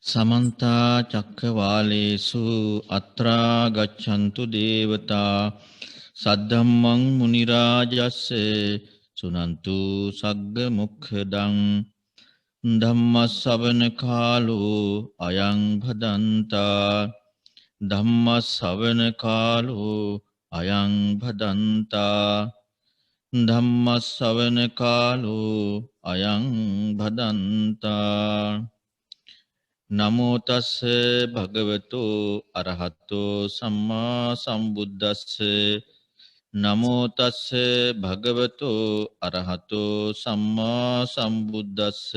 समन्ता चक्रवालेषु अत्रा गच्छन्तु देवता सद्धम्मं मुनिराजस्य सुनन्तु सग्गमुखदं धम्मස්සවන කාලෝ අයං භදන්තා ධම්මස්සවන කාලෝ අයං භදන්තා ධම්මස්සවන කාලෝ අයං භදන්තා නමෝ තස්ස භගවතෝ අරහතෝ සම්මා සම්බුද්දස්ස නමෝ තස්ස භගවතෝ අරහතෝ සම්මා සම්බුද්දස්ස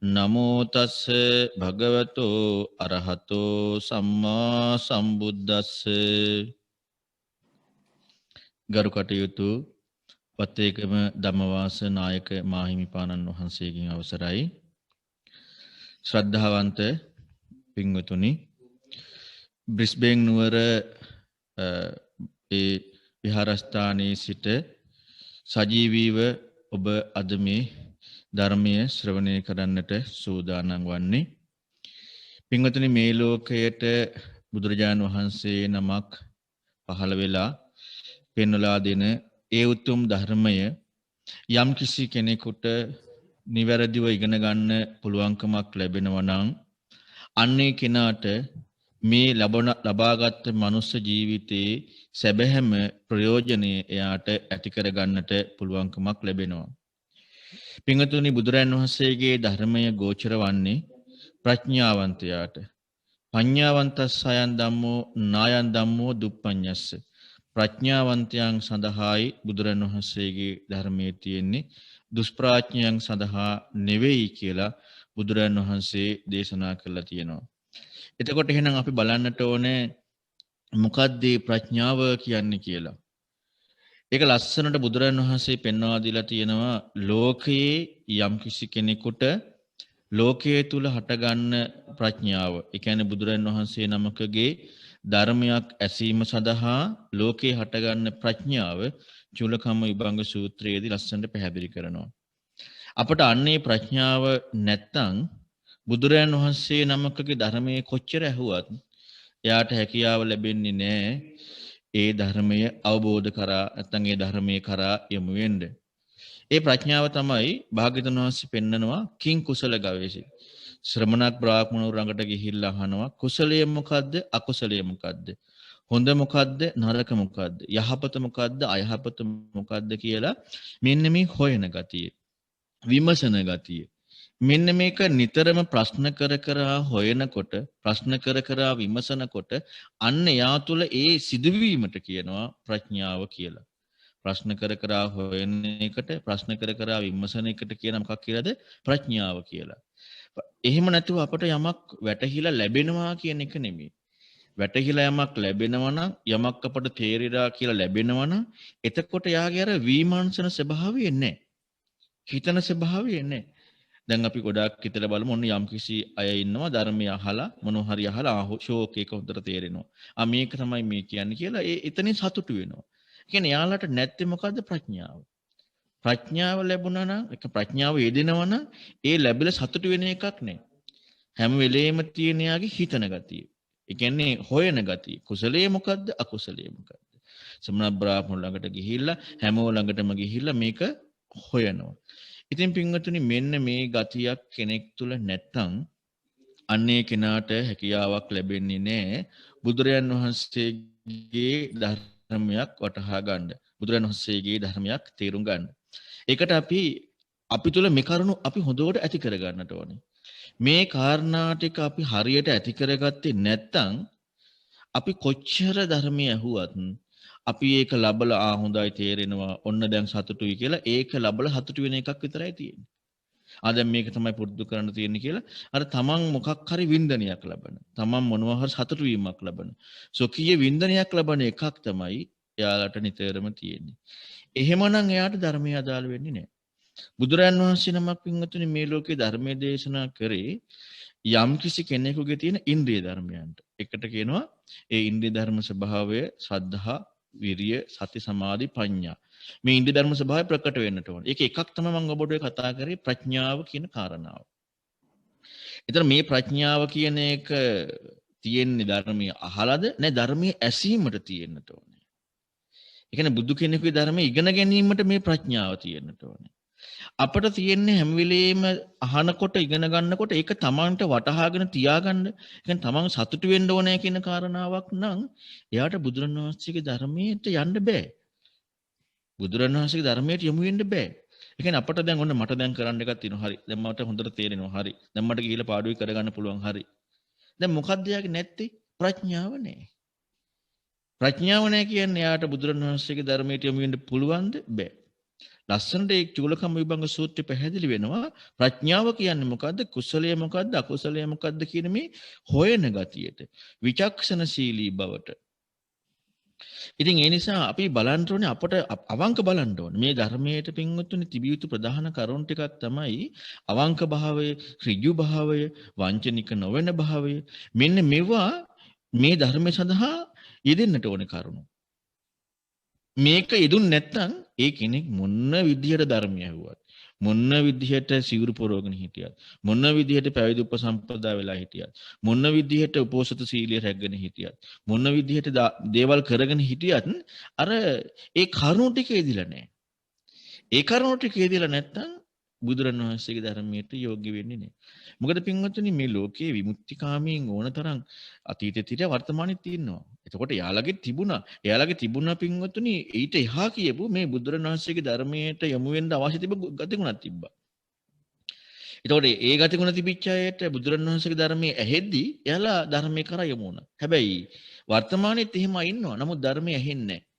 නමෝ තස්ස භගවතෝ අරහතෝ සම්මා සම්බුද්දස්ස ගරු කටයුතු වත්තේකම ධම්මවාස නායක මාහිමිපාණන් වහන්සේගෙන් අවසරයි ශ්‍රද්ධාවන්ත පින්වතුනි බ්‍රිස්බේන් නුවර ඒ විහාරස්ථානයේ සිට සජීවීව ඔබ අද මේ ධර්මය ශ්‍රවණය කරන්නට සූදානම් වන්නේ පින්වතුනි මේ ලෝකයට බුදුරජාණන් වහන්සේ නමක් පහළ වෙලා පෙන්වලා දෙන ඒ උතුම් ධර්මය යම් කිසි කෙනෙකුට නිවැරදිව ඉගෙන ගන්න පුළුවන්කමක් ලැබෙනවා නම් අන්නේ කෙනාට මේ ලබාගත් මනුස්ස ජීවිතයේ සැබෑම ප්‍රයෝජනය එයාට ඇති කර ගන්නට පුළුවන්කමක් ලැබෙනවා. පින්වතුනි බුදුරන් වහන්සේගේ ධර්මය ගෝචර වන්නේ ප්‍රඥාවන්තයාට. පඤ්ඤාවන්තස්සයන් ධම්මෝ නායන් ධම්මෝ දුප්පඤ්ඤස්ස. ප්‍රඥාවන්තයන් සඳහායි බුදුරන් වහන්සේගේ ධර්මයේ තියෙන්නේ දුෂ්ප්‍රඥයන් සඳහා නෙවෙයි කියලා බුදුරන් වහන්සේ දේශනා කළා තියෙනවා. එතකොට එහෙනම් අපි බලන්නට ඕනේ මොකක්ද මේ ප්‍රඥාව කියන්නේ කියලා. ඒක ලස්සනට බුදුරන් වහන්සේ පෙන්වා දීලා තියෙනවා ලෝකයේ යම්කිසි කෙනෙකුට ලෝකයේ තුල හටගන්න ප්‍රඥාව. ඒ කියන්නේ බුදුරන් වහන්සේ නමකගේ ධර්මයක් ඇසීම සඳහා ලෝකයේ හටගන්න ප්‍රඥාව චූලකම්ම විභංග සූත්‍රයේදී ලස්සනට පැහැදිලි කරනවා. අපට අන්නේ ප්‍රඥාව නැත්තම් බුදුරයන් වහන්සේ නමකගේ ධර්මයේ කොච්චර ඇහුවත් එයාට හැකියාව ලැබෙන්නේ නැහැ ඒ ධර්මය අවබෝධ කරා නැත්නම් ඒ ධර්මයේ කරා යොමු වෙන්න. ඒ ප්‍රඥාව තමයි භාග්‍යවතුන් වහන්සේ පෙන්නනවා කිං කුසල ගවේෂි. ශ්‍රමණක් බ්‍රාහ්මණව ළඟට ගිහිල්ලා අහනවා කුසලයේ මොකද්ද අකුසලයේ මොකද්ද? හොඳ මොකද්ද නරක මොකද්ද? යහපත මොකද්ද අයහපත මොකද්ද කියලා මෙන්න මේ හොයන ගතිය. විමසන ගතිය. මෙන්න මේක නිතරම ප්‍රශ්න කර හොයනකොට ප්‍රශ්න කර විමසනකොට අන්න යා තුළ ඒ සිදුවීමට කියනවා ප්‍රඥාව කියලා. ප්‍රශ්න කර හොයන එකට ප්‍රශ්න කර විමසන එකට කියන මොකක් කියලාද ප්‍රඥාව කියලා. එහෙම නැතුව අපට යමක් වැටහිලා ලැබෙනවා කියන එක නෙමෙයි. වැටහිලා යමක් ලැබෙනවා නම් යමක් අපට තේරිලා කියලා ලැබෙනවා නම් එතකොට යාගේ අර විමර්ශන ස්වභාවය නැහැ. හිතන ස්වභාවය නැහැ. දැන් අපි ගොඩාක් හිතලා බලමු ඔන්න යම්කිසි අය ඉන්නවා ධර්මය අහලා මොනවා හරි අහලා ෂෝක් එක හොඳට තේරෙනවා. මේක තමයි මේ කියන්නේ කියලා එතනින් සතුටු වෙනවා. කියන්නේ යාළට නැත්තේ මොකද්ද ප්‍රඥාව. ප්‍රඥාව ලැබුණා නම් ඒක ප්‍රඥාව යෙදෙනවා නම් ඒ ලැබිලා සතුටු වෙන එකක් නෑ. හැම වෙලේම තියෙන යාගේ හිතන ගතිය. ඒ කියන්නේ හොයන ගතිය. කුසලයේ මොකද්ද අකුසලයේ මොකද්ද? සම්මා බ්‍රාහ්මණ ළඟට ගිහිල්ලා හැමෝ ළඟටම ගිහිල්ලා මේක හොයනවා. ඉතින් පින්වතුනි මෙන්න මේ ගතියක් කෙනෙක් තුල නැත්තම් අන්නේ කෙනාට හැකියාවක් ලැබෙන්නේ නැහැ බුදුරයන් වහන්සේගේ ධර්මයක් වටහා ගන්න. බුදුරයන් වහන්සේගේ ධර්මයක් තේරුම් ගන්න. ඒකට අපි තුල මේ කරුණු අපි හොඳට ඇති කර ගන්නට ඕනේ. මේ කාරණා ටික අපි හරියට ඇති කරගත්තේ නැත්තම් අපි කොච්චර ධර්මය ඇහුවත් අපි ඒක ලබලා හොඳයි තේරෙනවා ඔන්න දැන් සතුටුයි කියලා ඒක ලබලා සතුටු වෙන එකක් විතරයි තියෙන්නේ. දැන් මේක තමයි පුරුදු කරන්න තියෙන්නේ කියලා අර තමන් මොකක් හරි වින්දනයක් ලබන. තමන් මොනවා හරි සතුටු වීමක් ලබන. සොකීය වින්දනයක් ලබන එකක් තමයි එයාලට නිතරම තියෙන්නේ. එහෙමනම් එයාට ධර්මය අදාළ වෙන්නේ නැහැ. බුදුරයන් වහන්සේ නමක් පින්වතුනි මේ ලෝකේ ධර්මයේ දේශනා කරේ යම් කිසි කෙනෙකුගේ තියෙන ඉන්ද්‍රිය ධර්මයන්ට. එකට කියනවා ඒ ඉන්ද්‍රිය ධර්ම ස්වභාවය සද්ධා විරිය සති සමාධි ප්‍රඥා. මේ ඉන්ද්‍රිය ධර්ම ස්වභාවය ප්‍රකට වෙන්නට ඕන. ඒක එකක් තමයි මම ඔබට කතා කරේ ප්‍රඥාව කියන කාරණාව. එතන මේ ප්‍රඥාව කියන එක තියෙන්නේ ධර්මයේ අහලාද? නෑ ධර්මයේ ඇසීමට තියෙන්නට ඕනේ. ඒ කියන්නේ බුදු කෙනෙකුගේ ධර්මයේ ඉගෙන ගැනීමට මේ ප්‍රඥාව තියෙන්නට ඕනේ. අපට තියෙන්නේ හැම වෙලෙම අහනකොට ඉගෙන ගන්නකොට ඒක තමන්ට වටහාගෙන තියාගන්න, ඒ කියන්නේ තමන් සතුටු වෙන්න ඕනේ කියන කාරණාවක් නම් එයාට බුදුරණවහන්සේගේ ධර්මයට යන්න බෑ. බුදුරණවහන්සේගේ ධර්මයට යොමු වෙන්න බෑ. ඒ කියන්නේ අපට දැන් ඔන්න මට දැන් කරන්න එකක් තියෙනවා. හරි. දැන් මට හොඳට තේරෙනවා. හරි. දැන් මට ගිහිල්ලා පාඩුවේ කරගන්න පුළුවන්. හරි. දැන් මොකක්ද යාගේ නැත්තේ? ප්‍රඥාව නැහැ. ප්‍රඥාව නැහැ කියන්නේ යාට බුදුරණවහන්සේගේ ධර්මයට යොමු වෙන්න පුළුවන්ද? බෑ. ලස්සනට ඒ චූලකම් විභංග සූත්‍රය පැහැදිලි වෙනවා. ප්‍රඥාව කියන්නේ මොකද්ද? කුසලය මොකද්ද? අකුසලය මොකද්ද කියන මේ හොයන ගතියට, විචක්ෂණශීලී බවට. ඉතින් ඒ නිසා අපි බලන්න ඕනේ අපට අවංක බලන්න ඕනේ. මේ ධර්මයට පින්වත්තුනි තිබිය යුතු ප්‍රධාන කරුණු ටිකක් තමයි අවංක භාවය, ඍජු භාවය, වංචනික නොවන භාවය. මෙන්න මේවා මේ ධර්මය සඳහා යෙදෙන්නට ඕනේ කරුණු. මේක යෙදුන් නැත්නම් ඒ කෙනෙක් මොන විදිහට ධර්මය ඇහුවත්, මොන විදිහට සිවුරු පොරවගෙන හිටියත්, මොන විදිහට පැවිදි උපසම්පදා වෙලා හිටියත්, මොන විදිහට උපෝසත සීලිය රැකගෙන හිටියත්, මොන විදිහට දේවල් කරගෙන හිටියත් අර ඒ කරුණු ටික එදිලා නැහැ. ඒ කරුණු ටික එදිලා නැත්නම් බුදුරණවහන්සේගේ ධර්මයට යෝග්‍ය වෙන්නේ නැහැ. මොකද පින්වත්නි මේ ලෝකයේ විමුක්තිකාමීන් ඕන තරම් අතීතෙත් හිටියා වර්තමානෙත් ඉන්නවා. එතකොට එයාලගේ තිබුණා පින්වත්නි ඊට එහා කියපු මේ බුදුරණවහන්සේගේ ධර්මයට යොමු වෙන්න අවශ්‍ය තිබු ගතිගුණක් තිබ්බා. එතකොට ඒ ගතිගුණ තිබිච්ච අයට බුදුරණවහන්සේගේ ධර්මයේ ඇහෙද්දී එයාලා ධර්මයේ කරා යොමු වුණා. හැබැයි වර්තමානෙත් එහෙම ඉන්නවා. නමුත් ධර්මයේ ඇහෙන්නේ නැහැ.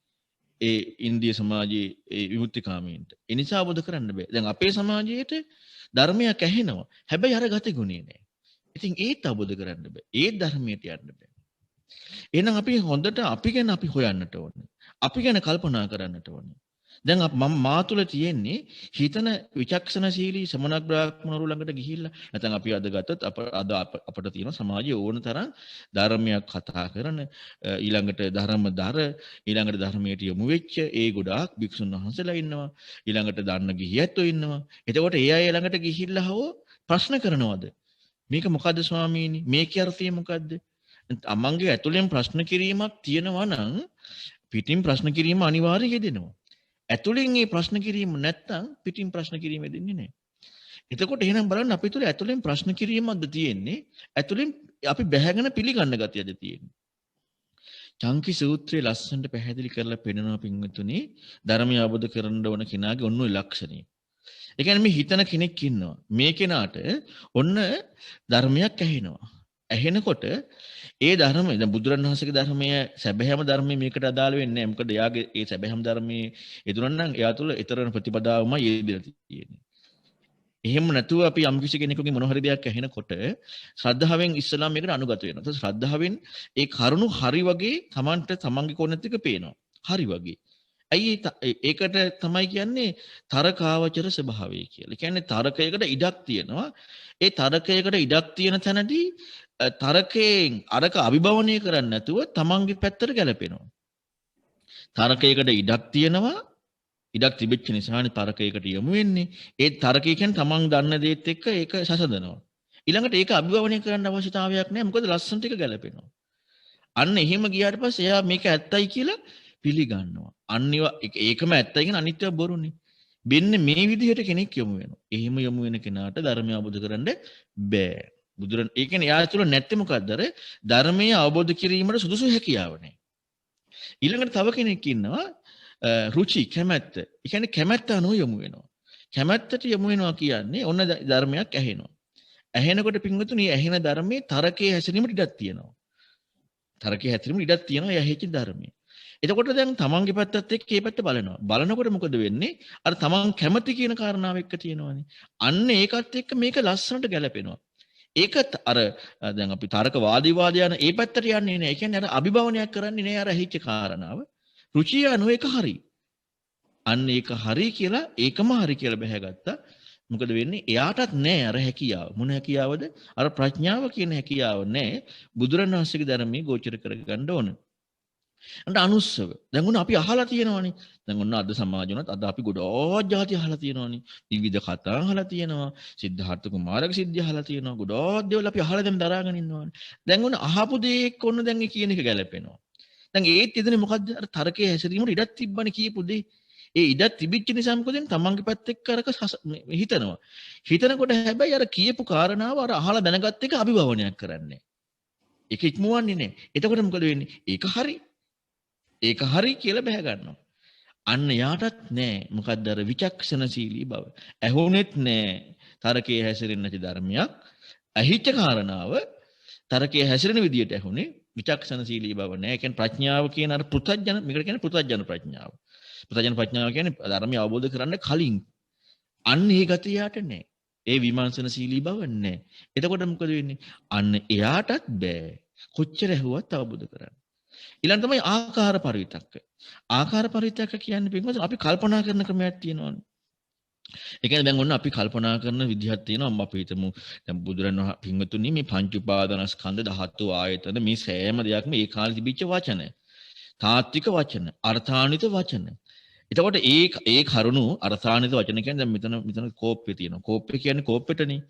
ඒ ඉන්දිය සමාජයේ ඒ විමුක්තිකාමීන්ට. ඒ නිසා අවබෝධ කරන්න බෑ. දැන් අපේ සමාජයේට ධර්මයක් ඇහෙනවා. හැබැයි අර ගතිගුණේ නෑ. ඉතින් ඒත් අවබෝධ කරන්න බෑ. ඒ ධර්මයට යන්න බෑ. එහෙනම් අපි හොඳට අපි ගැන අපි හොයන්නට ඕනේ. අපි ගැන කල්පනා කරන්නට ඕනේ. දැන් මම මා තුළ තියෙන්නේ හිතන විචක්ෂණශීලී ශ්‍රමණ බ්‍රාහ්මණවරු ළඟට ගිහිල්ලා නැත්නම් අපි අද ගත්තත් අපට තියෙන සමාජයේ ඕන තරම් ධර්මයක් කතා කරන ඊළඟට ධර්මදර ඊළඟට ධර්මයට යොමු වෙච්ච ඒ ගොඩාක් භික්ෂුන් වහන්සේලා ඉන්නවා ඊළඟට දන්න ගිහියැත්තෝ ඉන්නවා. එතකොට ඒ අය ළඟට ගිහිල්ලා හව ප්‍රශ්න කරනවද? මේක මොකද්ද ස්වාමීනි? මේකේ අර්ථය මොකද්ද? අමංගේ ඇතුලෙන් ප්‍රශ්න කිරීමක් තියෙනවා නම් පිටින් ප්‍රශ්න කිරීම අනිවාර්යයෙන් යෙදෙනවා. ඇතුලෙන් මේ ප්‍රශ්න කිරීම නැත්තම් පිටින් ප්‍රශ්න කිරීම දෙන්නේ නැහැ. එතකොට එහෙනම් බලන්න අපි තුල ඇතුලෙන් ප්‍රශ්න කිරීමක්ද තියෙන්නේ? ඇතුලෙන් අපි බැහැගෙන පිළිගන්න ගතියද තියෙන්නේ? චංකි සූත්‍රයේ ලස්සනට පැහැදිලි කරලා පෙන්නනවා පින්වතුනි ධර්මය අවබෝධ කරගන්න ඕන කෙනාගේ ඔන්න ඔය ලක්ෂණය. ඒ කියන්නේ මේ හිතන කෙනෙක් ඉන්නවා. මේ කෙනාට ඔන්න ධර්මයක් ඇහෙනවා. ඇහෙනකොට ඒ ධර්මය දැන් බුදුරණවහන්සේගේ ධර්මය සැබෑම ධර්මයේ මේකට අදාළ වෙන්නේ නැහැ. මොකද එයාගේ ඒ සැබෑම ධර්මයේ යෙදුණා නම් එයා තුළ ඊතරන ප්‍රතිපදාවමයි යෙදලා තියෙන්නේ. එහෙම නැතුව අපි යම් කිසි කෙනෙකුගේ මොන හරි දෙයක් ඇහෙනකොට ශ්‍රද්ධාවෙන් ඉස්සලාම මේකට අනුගත වෙනවා. ඒත් ශ්‍රද්ධාවෙන් ඒ කරුණු හරි වගේ Tamanට තමන්ගේ කොනෙත් එක පේනවා. හරි වගේ. ඇයි ඒකට තමයි කියන්නේ තරකාවචර ස්වභාවය කියලා. ඒ කියන්නේ තරකයකට ඉඩක් තියෙනවා. ඒ තරකයකට ඉඩක් තියෙන තැනදී තරකයෙන් අරක අභිභවනය කරන්නේ නැතුව තමන්ගේ පැත්තට ගැලපෙනවා. තරකයකට ඉඩක් තියෙනවා. ඉඩක් තිබෙච්ච නිසානේ තරකයකට යොමු වෙන්නේ. ඒ තරකය කියන්නේ තමන් දන්න දේත් එක්ක ඒක සසඳනවා. ඊළඟට ඒක අභිභවනය කරන්න අවශ්‍යතාවයක් නැහැ. මොකද ලස්සන ටික ගැලපෙනවා. අන්න එහෙම ගියාට පස්සේ එයා මේක ඇත්තයි කියලා පිළිගන්නවා. ඒකම ඇත්තයි කියන අනිත්‍යව බොරුනේ. මෙන්න මේ විදිහට කෙනෙක් යොමු වෙනවා. එහෙම යොමු වෙන කෙනාට ධර්මය අවබෝධ කරගන්න බෑ. ඒ කියන්නේ එයා තුළ නැත්තේ මොකද්ද? ධර්මය අවබෝධ කිරීමට සුදුසු හැකියාව නැහැ. ඊළඟට තව කෙනෙක් ඉන්නවා රුචි කැමැත්ත. ඒ කියන්නේ කැමැත්ත අනුව යොමු වෙනවා. කැමැත්තට යොමු වෙනවා කියන්නේ ඔන්න ධර්මයක් ඇහෙනවා. ඇහෙනකොට පින්වතුනි ඇහෙන ධර්මයේ තරකයේ හැසිරීමට ඉඩක් තියෙනවා. තරකයේ හැසිරීමට ඉඩක් තියෙනවා ඒ ඇහිච්ච ධර්මයේ. එතකොට දැන් තමන්ගේ පැත්තත් එක්ක මේ පැත්ත බලනවා. බලනකොට මොකද වෙන්නේ? අර තමන් කැමති කියන කාරණාව එක්ක තියෙනවානේ. අන්න ඒකත් එක්ක මේක ලස්සනට ගැලපෙනවා. ඒකත් අර දැන් අපි තරක වාදී යන ඒ පැත්තට යන්නේ නැහැ. ඒ කියන්නේ අර අභිභවනයක් කරන්නේ නැහැ අර ඇහිච්ච කාරණාව. රුචිය අනුව ඒක හරි. අන්න ඒක හරි කියලා ඒකම හරි කියලා බැහැගත්තා. මොකද වෙන්නේ? එයාටත් නැහැ අර හැකියාව. මොන හැකියාවද? අර ප්‍රඥාව කියන හැකියාව නැහැ. බුදුරණවහන්සේගේ ධර්මයේ ගෝචර කරගන්න ඕන. අන්න අනුස්සව. දැන් ඔන්න අපි අහලා තියෙනවානේ. දැන් ඔන්න අද සමාජ වුණත් අද අපි ගොඩාක් જાති අහලා තියෙනවානේ. විවිධ කතා අහලා තියෙනවා. සිද්ධාර්ථ කුමාරගේ සිද්ධිය අහලා තියෙනවා. ගොඩාක් දේවල් අපි අහලා දැන් දරාගෙන ඉන්නවානේ. දැන් ඔන්න අහපු දේ එක්ක ඔන්න දැන් ඒ කියන එක ගැලපෙනවා. දැන් ඒත් එදෙනේ මොකද්ද? අර තරකයේ හැසිරීමට ඉඩක් තිබ්බනේ කියපු දේ. ඒ ඉඩක් තිබිච්ච නිසා මොකද වෙන්නේ? තමන්ගේ පැත්ත එක්ක අරක හිතනවා. හිතනකොට හැබැයි අර කියපු කාරණාව අර අහලා දැනගත් එක අභිභවනයක් කරන්නේ. ඒක ඉක්මවන්නේ නැහැ. එතකොට මොකද වෙන්නේ? ඒක හරි. ඒක හරි කියලා බැහැ ගන්නවා. අන්න යාටත් නෑ මොකක්ද අර විචක්ෂණශීලී බව. ඇහුනෙත් නෑ තරකයේ හැසිරෙන්නේ නැති ධර්මයක්. අහිච්ච කාරණාව තරකයේ හැසිරෙන විදියට ඇහුනේ විචක්ෂණශීලී බව නෑ. ඒ කියන්නේ ප්‍රඥාව කියන අර පෘථජන මේකට කියන්නේ පෘථජන ප්‍රඥාව. පෘථජන ප්‍රඥාව කියන්නේ ධර්මය අවබෝධ කරන්න කලින් අන්න ඒ ගතිය යාට නෑ. ඒ විමර්ශනශීලී බව නෑ. එතකොට මොකද වෙන්නේ? අන්න එයාටත් බෑ. කොච්චර ඇහුවත් අවබෝධ කරන්න. ඊළඟ තමයි ආකාර පරිවිතක්ක. ආකාර පරිවිතක්ක කියන්නේ පින්වතුනි අපි කල්පනා කරන ක්‍රමයක් තියෙනවානේ. ඒ කියන්නේ දැන් ඔන්න අපි කල්පනා කරන විදිහක් තියෙනවා. අපි හිතමු දැන් බුදුරණවහන්සේ පින්වතුනි මේ පංච උපාදානස්කන්ධ ධාතු ආයතන මේ සෑම දෙයක්ම ඒ කාලේ තිබිච්ච වචන. තාත්වික වචන, අර්ථාන්විත වචන. එතකොට ඒ කරුණු අර්ථාන්විත වචන කියන්නේ දැන් මෙතන කෝප්පේ තියෙනවා. කෝප්පේ කියන්නේ කෝප්පෙටනේ.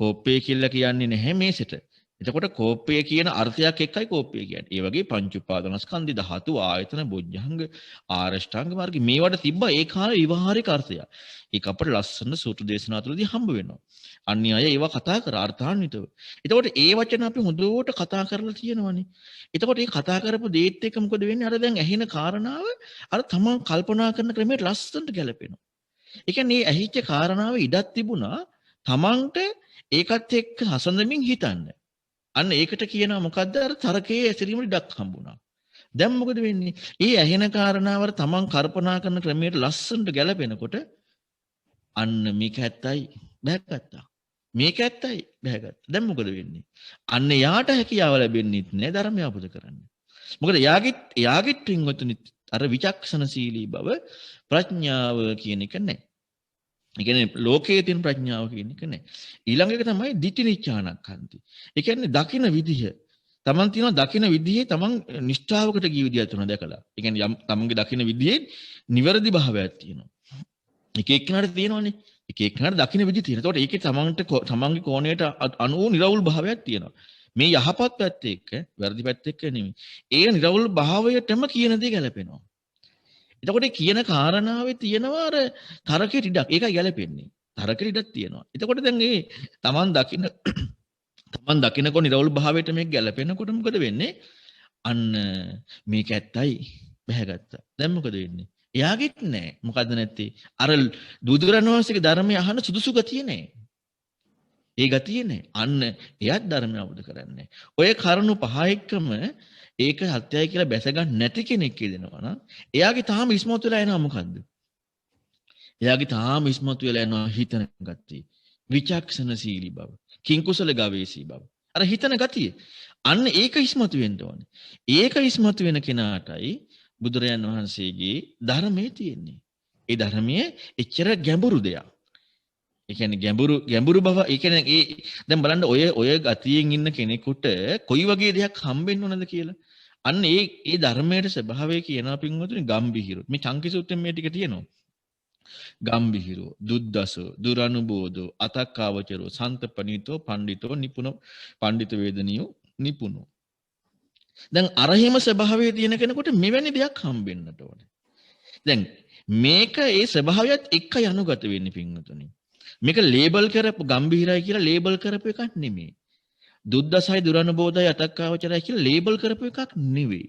කෝප්පේ කියලා කියන්නේ නැහැ මේසෙට. එතකොට කෝපය කියන අර්ථයක් එක්කයි කෝපය කියන්නේ. ඒ වගේ පංච උපාදානස්කන්ධි ධාතු ආයතන බොජ්ජංග ආරෂ්ඨාංග මාර්ග මේවට තිබ්බ ඒ කාලේ විවහාරික අර්ථය. ඒක අපිට ලස්සන සූත්‍ර දේශනා තුළදී හම්බ වෙනවා. අන්‍ය අය ඒවා කතා කර අර්ථාන්විතව. එතකොට ඒ වචන අපි හොඳට කතා කරලා තියෙනවනේ. එතකොට මේ කතා කරපු දේත් එක්ක මොකද වෙන්නේ? අර දැන් ඇහෙන කාරණාව අර තමන් කල්පනා කරන ක්‍රමයට ලස්සනට ගැලපෙනවා. ඒ කියන්නේ මේ ඇහිච්ච කාරණාව ඉඩක් තිබුණා තමන්ට ඒකත් එක්ක හසඳමින් හිතන්න. අන්න ඒකට කියනවා මොකද්ද අර තරකයේ ඇසිරීමට ඉඩක් හම්බුණා. දැන් මොකද වෙන්නේ? ඒ ඇහෙන කාරණාවර තමන් කල්පනා කරන ක්‍රමයට ලස්සනට ගැලපෙනකොට අන්න මේක ඇත්තයි බහැගත්තා. මේක ඇත්තයි බහැගත්තා. දැන් මොකද වෙන්නේ? අන්න යාට හැකියාව ලැබෙන්නේ නැහැ ධර්මය අවබෝධ කරගන්න. මොකද යාගෙත් පින්වතුනි අර විචක්ෂණශීලී බව ප්‍රඥාව කියන එක නැහැ. ඒ කියන්නේ ලෝකයේ තියෙන ප්‍රඥාව කියන එක නෑ. ඊළඟ එක තමයි ditthi niccānakkhanti. ඒ කියන්නේ දකින විදිහ. තමන් තියෙනවා දකින විදිහේ තමන් නිෂ්ඨාවකට ගිය විදියක් තුන දැකලා. ඒ කියන්නේ යම් තමන්ගේ දකින විදිහේ නිවැරදි භාවයක් තියෙනවා. එක එක්කෙනාට තියෙනවනේ. එක එක්කෙනාට දකින විදිහ තියෙනවා. ඒකට ඒකේ තමන්ගේ කෝණයට අනුව නිර්වුල් භාවයක් තියෙනවා. මේ යහපත් පැත්ත එක්ක වැරදි පැත්ත එක්ක නෙමෙයි. ඒ නිර්වුල් භාවයටම කියන දේ ගැලපෙනවා. එතකොට කියන කාරණාවේ තියෙනවා අර තරකෙට ඉඩක්. ඒකයි ගැලපෙන්නේ. තරකෙට ඉඩක් තියෙනවා. එතකොට දැන් මේ තමන් දකින්නකො නිරවුල් භාවයට මේක ගැලපෙනකොට මොකද වෙන්නේ? අන්න මේක ඇත්තයි බහැගත්තා. දැන් මොකද වෙන්නේ? එයාගෙත් නෑ. මොකද්ද නැත්තේ? අර බුදුරණවහන්සේගේ ධර්මය අහන සුදුසු ගතිය නෑ. ඒ ගතිය නෑ. අන්න එයාත් ධර්මය අවබෝධ කරන්නේ. ඔය කරුණු පහ එක්කම ඒක සත්‍යයි කියලා බැස ගන්න නැති කෙනෙක් කියනවා නම් එයාගේ තාම ඉස්මතු වෙලා යනවා මොකද්ද? එයාගේ තාම ඉස්මතු වෙලා යනවා හිතන ගතිය. විචක්ෂණශීලී බව. කිංකුසල ගවේෂී බව. අර හිතන ගතිය. අන්න ඒක ඉස්මතු වෙන්න ඕනේ. ඒක ඉස්මතු වෙන කෙනාටයි බුදුරයන් වහන්සේගේ ධර්මයේ තියෙන්නේ. ඒ ධර්මයේ එච්චර ගැඹුරු දෙයක්. ඒ කියන්නේ ගැඹුරු බව ඒ කියන්නේ දැන් බලන්න ඔය ගතියෙන් ඉන්න කෙනෙකුට කොයි වගේ දෙයක් හම්බෙන්න ඕනද කියලා. අන්න ඒ ධර්මයේ ස්වභාවය කියනවා පින්වතුනි ගම්බිහිරු. මේ චංකි සූත්‍රයෙන් මේ ටික තියෙනවා. ගම්බිහිරු, දුද්දසෝ, දුරනුබෝධෝ, අතක්කාවචරෝ, සන්තපනීතෝ, පණ්ඩිතෝ, නිපුණෝ, පණ්ඩිත වේදනියෝ, නිපුණෝ. දැන් අරහිම ස්වභාවයේ තියෙන කෙනෙකුට මෙවැනි දෙයක් හම්බෙන්නට ඕනේ. දැන් මේක ඒ ස්වභාවයත් එක්ක යනුගත වෙන්නේ පින්වතුනි. මේක ලේබල් කරපු ගම්බීරයි කියලා ලේබල් කරපු එකක් නෙමෙයි. දුද්දසයි දුරනුබෝධයි අතක්කාවචරයි කියලා ලේබල් කරපු එකක් නෙවෙයි.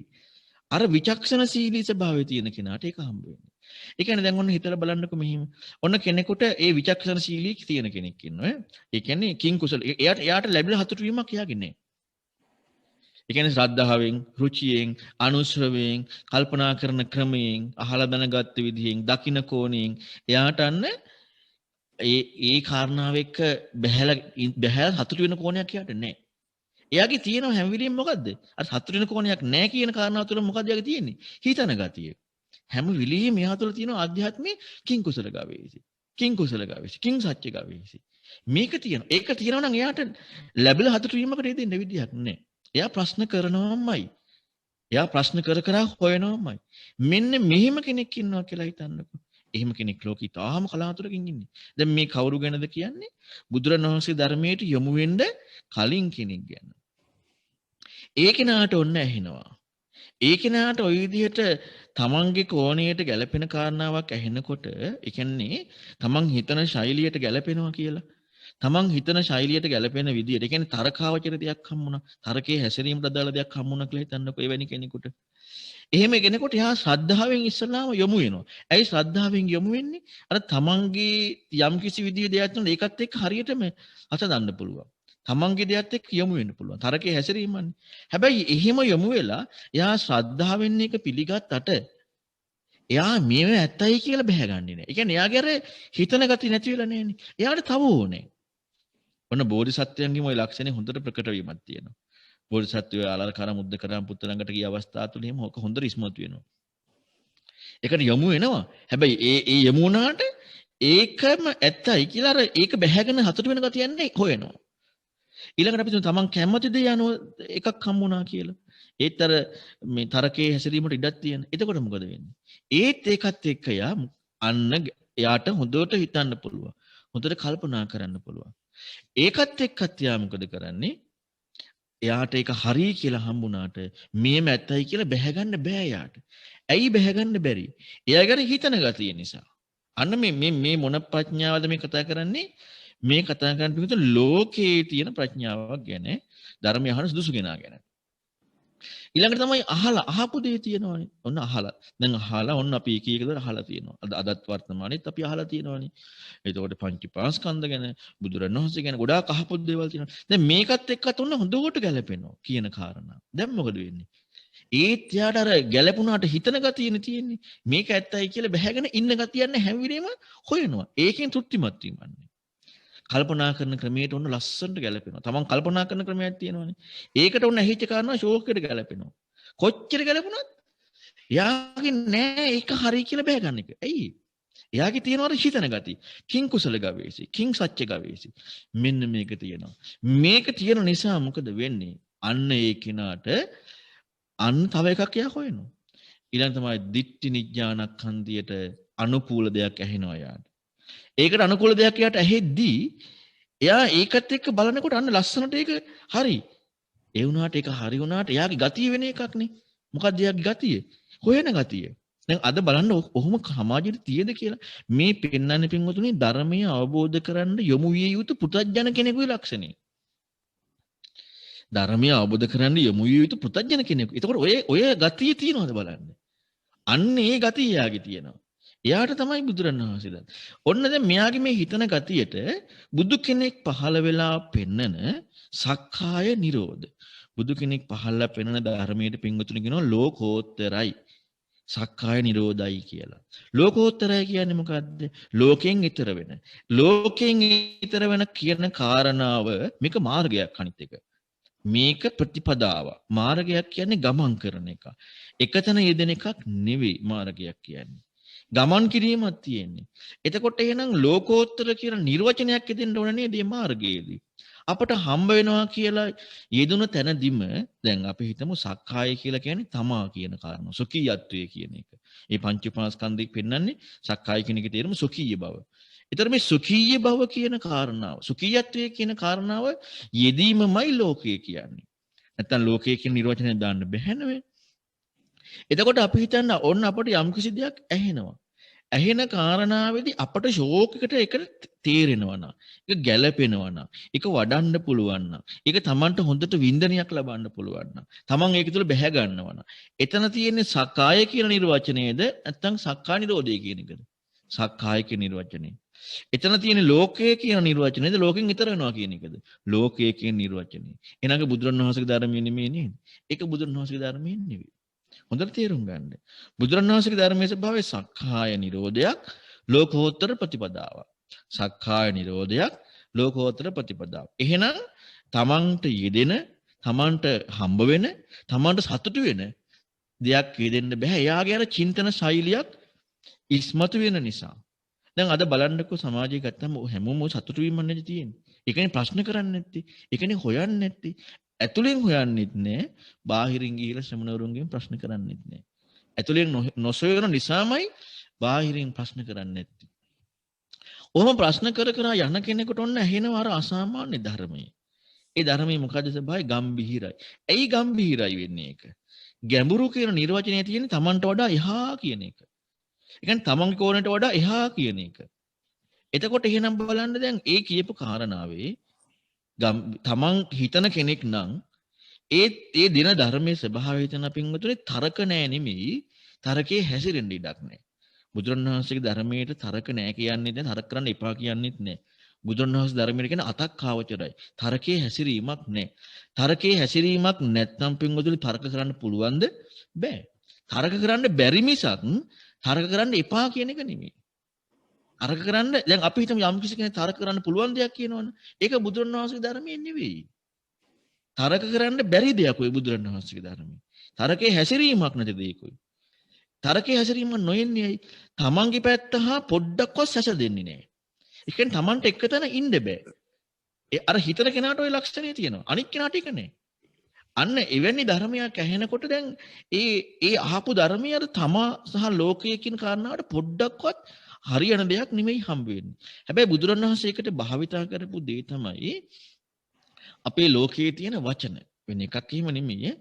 අර විචක්ෂණශීලී ස්වභාවය තියෙන කෙනාට ඒක හම්බ වෙන්නේ. ඒ කියන්නේ දැන් ඔන්න හිතලා බලන්නකො මෙහිම. ඔන්න කෙනෙකුට ඒ විචක්ෂණශීලී තියෙන කෙනෙක් ඉන්නවා. ඒ කියන්නේ කිං කුසල. එයාට ලැබිලා හතුරු වීමක් එයාගේ නෑ. ඒ කියන්නේ ශ්‍රද්ධාවෙන්, රුචියෙන්, අනුශ්‍රවයෙන්, කල්පනා කරන ක්‍රමයෙන්, අහලා දැනගත්ත විදිහෙන්, දකින්න කෝණයෙන් එයාට අන්න ඒ කාරණාව එක්ක බැහැලා හතුරු වෙන කෝණයක් එයාට නෑ. එයාගේ තියෙන හැම වෙලෙම මොකද්ද? අර හතුරු වෙන කෝණයක් නෑ කියන කාරණාව තුළ මොකද එයාගේ තියෙන්නේ? හිතන ගතිය. හැම වෙලෙම එයා තුළ තියෙන ආධ්‍යාත්මේ කිං කුසල ගවේසි. කිං කුසල ගවේසි. කිං සත්‍ය ගවේසි. මේක තියෙනවා. ඒක තියෙනවා නම් එයාට ලැබිලා හතුරු වීමකට දෙන්න විදියක් නෑ. එයා ප්‍රශ්න කරනවමයි. එයා ප්‍රශ්න කර කර හොයනවාමයි. මෙන්න මෙහෙම කෙනෙක් ඉන්නවා කියලා හිතන්නකෝ. එහෙම කෙනෙක් ලෝකෙ තාම කලාතුරකින් ඉන්නේ. දැන් මේ කවුරු ගැනද කියන්නේ? බුදුරණවහන්සේ ධර්මයට යොමු වෙන්න කලින් කෙනෙක් ගැන. ඒ කෙනාට ඔන්න ඇහෙනවා. ඒ කෙනාට ওই විදිහට තමන්ගේ කෝණයට ගැළපෙන කාරණාවක් ඇහෙනකොට ඒ කියන්නේ තමන් හිතන ශෛලියට ගැළපෙනවා කියලා. තමන් හිතන ශෛලියට ගැළපෙන විදිහට. ඒ කියන්නේ තරකාවචර දෙයක් හම්බුණා. තරකේ හැසිරීමට අදාළ දෙයක් හම්බුණා කියලා හිතන්නකෝ එවැනි කෙනෙකුට. එහෙම කෙනෙකුට එයා ශ්‍රද්ධාවෙන් ඉස්සලාම යොමු වෙනවා. ඇයි ශ්‍රද්ධාවෙන් යොමු වෙන්නේ? අර තමන්ගේ යම් කිසි විදිහේ දෙයක් තුන ඒකත් එක්ක හරියටම අත දාන්න පුළුවන්. තමන්ගේ දෙයත් එක්ක යොමු වෙන්න පුළුවන්. තරකේ හැසිරීමන්නේ. හැබැයි එහෙම යොමු වෙලා එයා ශ්‍රද්ධාවෙන් එක පිළිගත්තට එයා මේව ඇත්තයි කියලා බැහැගන්නේ නැහැ. ඒ කියන්නේ එයාගේ අර හිතන ගතිය නැති වෙලා නැහැනේ. එයාට තව ඕනේ. ඔන්න බෝධිසත්වයන්ගේම ওই ලක්ෂණේ හොඳට ප්‍රකට වීමක් තියෙනවා. බෝධිසත්වය අලරකර මුද්දකරම් පුත්තරංගට ගිය අවස්ථාවතුල එහෙම ඕක හොඳට ඉස්මතු වෙනවා. ඒකට යොමු වෙනවා. හැබැයි ඒ යොමු වුණාට ඒකම ඇත්තයි කියලා අර ඒක බැහැගෙන හතට වෙන ගතියන්නේ හොයනවා. ඊළඟට අපි තමන් කැමති දේ යන එකක් හම්බුණා කියලා. ඒත් අර මේ තරකේ හැසිරීමට ඉඩක් තියෙන. එතකොට මොකද වෙන්නේ? ඒත් ඒකත් එක්ක අන්න එයාට හොඳට හිතන්න පුළුවන්. හොඳට කල්පනා කරන්න පුළුවන්. ඒකත් එක්කත් යා මොකද කරන්නේ? එයාට ඒක හරි කියලා හම්බුණාට මේම ඇත්තයි කියලා බැහැගන්න බෑ යාට. ඇයි බැහැගන්න බැරි? එයා ගැන හිතන ගතිය නිසා. අන්න මේ මොන ප්‍රඥාවද මේ කතා කරන්නේ? මේ කතා කරන්න පිටු ලෝකයේ තියෙන ප්‍රඥාවක් ගැන ධර්මය අහන සුදුසු කෙනා ගැන. ඊළඟට තමයි අහපු දේ තියෙනවානේ. ඔන්න අහලා. දැන් අහලා ඔන්න අපි එක එක දේ අහලා තියෙනවා. අදත් වර්තමානයේත් අපි අහලා තියෙනවානේ. එතකොට පංචපාස්කන්ධ ගැන, බුදුරණවහන්සේ ගැන ගොඩාක් අහපු දේවල් තියෙනවා. දැන් මේකත් එක්කත් ඔන්න හොඳට ගැලපෙනවා කියන කාරණා. දැන් මොකද වෙන්නේ? ඒත් යාට අර ගැලපුණාට හිතන ගතියනේ තියෙන්නේ. මේක ඇත්තයි කියලා බැහැගෙන ඉන්න ගතියන්නේ හැම වෙලේම හොයනවා. ඒකෙන් තෘප්තිමත් වීමන්නේ. කල්පනා කරන ක්‍රමයට ඔන්න ලස්සනට ගැලපෙනවා. තමන් කල්පනා කරන ක්‍රමයක් තියෙනවානේ. ඒකට ඔන්න ඇහිච්ච කාරණා ෂෝක්කට ගැලපෙනවා. කොච්චර ගැලපුණත් එයාගේ නෑ ඒක හරි කියලා බෑ ගන්න එක. ඇයි? එයාගේ තියෙනවා හිතන ගතිය. කිං කුසල ගවේසි, කිං සත්‍ය ගවේසි. මෙන්න මේක තියෙනවා. මේක තියෙන නිසා මොකද වෙන්නේ? අන්න ඒ කෙනාට අන්න තව එකක් එයා හොයනවා. ඊළඟ තමයි දිට්ඨි නිඥානක්ඛන්දියට අනුකූල දෙයක් ඇහෙනවා යාට. ඒකට අනුකූල දෙයක් යාට ඇහෙද්දී එයා ඒකත් එක්ක බලනකොට අන්න ලස්සනට ඒක හරි. ඒ වුණාට ඒක හරි වුණාට එයාගේ ගතිය වෙන එකක් නේ. මොකක්ද එයාගේ ගතිය? හොයන ගතිය. දැන් අද බලන්න ඔහොම සමාජෙට තියෙද කියලා මේ පෙන්වන්නේ පින්වතුනි ධර්මය අවබෝධ කරගන්න යොමු විය යුතු පුතඥ කෙනෙකුගේ ලක්ෂණය. ධර්මය අවබෝධ කරගන්න යොමු විය යුතු පුතඥ කෙනෙකු. එතකොට ඔය ගතිය තියෙනවද බලන්න. අන්න ඒ ගතිය එයාගේ තියෙනවා. එයාට තමයි බුදුරණවහන්සේ දන්නේ. ඔන්න දැන් මෙයාගේ මේ හිතන ගතියට බුදු කෙනෙක් පහළ වෙලා පෙන්නන සක්කාය නිරෝධ. බුදු කෙනෙක් පහළලා පෙන්නන ධර්මයේ පින්වතුනි කියනවා ලෝකෝත්තරයි. සක්කාය නිරෝධයි කියලා. ලෝකෝත්තරය කියන්නේ මොකද්ද? ලෝකයෙන් ඈතර වෙන. ලෝකයෙන් ඈතර වෙන කියන කාරණාව මේක මාර්ගයක් අනිත් එක. මේක ප්‍රතිපදාව. මාර්ගයක් කියන්නේ ගමන් කරන එක. එකතන යෙදෙන එකක් නෙවෙයි මාර්ගයක් කියන්නේ. ගමන් කිරීමක් තියෙන්නේ. එතකොට එහෙනම් ලෝකෝත්තර කියන නිර්වචනයක් දෙන්න ඕන නේද මේ මාර්ගයේදී? අපට හම්බ වෙනවා කියලා යෙදුන තැනදිම දැන් අපි හිතමු සක්කාය කියලා කියන්නේ තමා කියන කාරණා. සුඛීයත්වය කියන එක. මේ පංච උපාස්කන්ධෙක් පෙන්වන්නේ සක්කාය කියන එකේ තේරුම සුඛීය බව. ඒතර මේ සුඛීය බව කියන කාරණාව, සුඛීයත්වය කියන කාරණාව යෙදීමමයි ලෝකය කියන්නේ. නැත්තම් ලෝකය කියන නිර්වචනය දාන්න බැහැ නෙවෙයි. එතකොට අපි හිතන්න ඕන්න අපට යම් කිසි දෙයක් ඇහෙනවා. ඇහෙන කාරණාවේදී අපට ෂෝක් එකට ඒක තේරෙනවා නම්, ඒක ගැළපෙනවා නම්, ඒක වඩන්න පුළුවන් නම්, ඒක Tamanට හොඳට වින්දනයක් ලබන්න පුළුවන් නම්, Taman ඒක තුළ බැහැ ගන්නවා නම්, එතන තියෙන්නේ සක්කාය කියන නිර්වචනයේද නැත්නම් සක්කා නිරෝධය කියන එකද? සක්කාය කියන නිර්වචනය. එතන තියෙන්නේ ලෝකයේ කියන නිර්වචනයේද ලෝකෙන් ඈතර වෙනවා කියන එකද? ලෝකයේ කියන නිර්වචනය. එනක බුදුරණවහන්සේගේ ධර්මයේ නෙමෙයි නේද? ඒක බුදුරණවහන්සේගේ ධර්මයේ නෙවෙයි. හොඳට තේරුම් ගන්න. බුදුරණවහන්සේගේ ධර්මයේ ස්වභාවය සක්කාය නිරෝධයක්, ලෝකෝත්තර ප්‍රතිපදාවක්. සක්කාය නිරෝධයක්, ලෝකෝත්තර ප්‍රතිපදාවක්. එහෙනම් තමන්ට යෙදෙන, තමන්ට හම්බ වෙන, තමන්ට සතුටු වෙන දෙයක් යෙදෙන්න බෑ. එයාගේ අර චින්තන ශෛලියක් ඉස්මතු වෙන නිසා. දැන් අද බලන්නකෝ සමාජය ගත්තම හැමෝම සතුටු වීමක් නැති තියෙන්නේ. ඒකනේ ප්‍රශ්න කරන්නේ නැත්තේ. ඒකනේ හොයන්නේ නැත්තේ. ඇතුලෙන් හොයන්නෙත් නෑ. බාහිරින් ගිහිලා ශ්‍රමණවරුන්ගෙන් ප්‍රශ්න කරන්නෙත් නෑ. ඇතුලෙන් නොසොයන නිසාමයි බාහිරින් ප්‍රශ්න කරන්නේ නැත්තේ. ඔහොම ප්‍රශ්න කර කර යන කෙනෙකුට ඔන්න ඇහෙනවා අර අසාමාන්‍ය ධර්මය. ඒ ධර්මයේ මොකද ස්වභාවය? ගම්භීරයි. ඇයි ගම්භීරයි වෙන්නේ ඒක? ගැඹුරු කියන නිර්වචනය තියෙන්නේ Tamanට වඩා එහා කියන එක. ඒ කියන්නේ Tamanගේ කෝණයට වඩා එහා කියන එක. එතකොට එහෙනම් බලන්න දැන් ඒ කියපු කාරණාවේ Taman හිතන කෙනෙක් නම් ඒ දින ධර්මයේ ස්වභාවය හිතන පින්වතුනි තරක නෑ නෙමෙයි තරකේ හැසිරෙන්න ඉඩක් නෑ. බුදුරණවහන්සේගේ ධර්මයට තරක නෑ කියන්නේ දැන් තරක කරන්න එපා කියන්නේත් නෑ. බුදුරණවහන්සේ ධර්මයට කියන අතක් ආවචරයි. තරකේ හැසිරීමක් නෑ. තරකේ හැසිරීමක් නැත්නම් පින්වතුනි තරක කරන්න පුළුවන්ද? බෑ. තරක කරන්න බැරි මිසක් තරක කරන්න එපා කියන එක නෙමෙයි. තරක කරන්න දැන් අපි හිතමු යම් කිසි කෙනෙක් තරක කරන්න පුළුවන් දෙයක් කියනවනේ. ඒක බුදුරණවහන්සේගේ ධර්මයේ නෙවෙයි. තරක කරන්න බැරි දෙයක් ඔය බුදුරණවහන්සේගේ ධර්මයේ. තරකේ හැසිරීමක් නැති දෙයකයි. තරකේ හැසිරීම නොයෙන්නේ ඇයි? තමන්ගේ පැත්ත හා පොඩ්ඩක්වත් සැස දෙන්නේ නැහැ. ඒ කියන්නේ තමන්ට එකතැන ඉන්න බෑ. ඒ අර හිතන කෙනාට ওই ලක්ෂණේ තියෙනවා. අනිත් කෙනාට ඒක නැහැ. අන්න එවැනි ධර්මයක් ඇහෙනකොට දැන් ඒ අහපු ධර්මයේ අර තමා සහ ලෝකයේ කියන කාරණාවට පොඩ්ඩක්වත් හරියන දෙයක් නෙමෙයි හම්බ වෙන්නේ. හැබැයි බුදුරණවහන්සේ ඒකට භාවිතා කරපු දේ තමයි අපේ ලෝකයේ තියෙන වචන. වෙන එකක් එහෙම නෙමෙයි.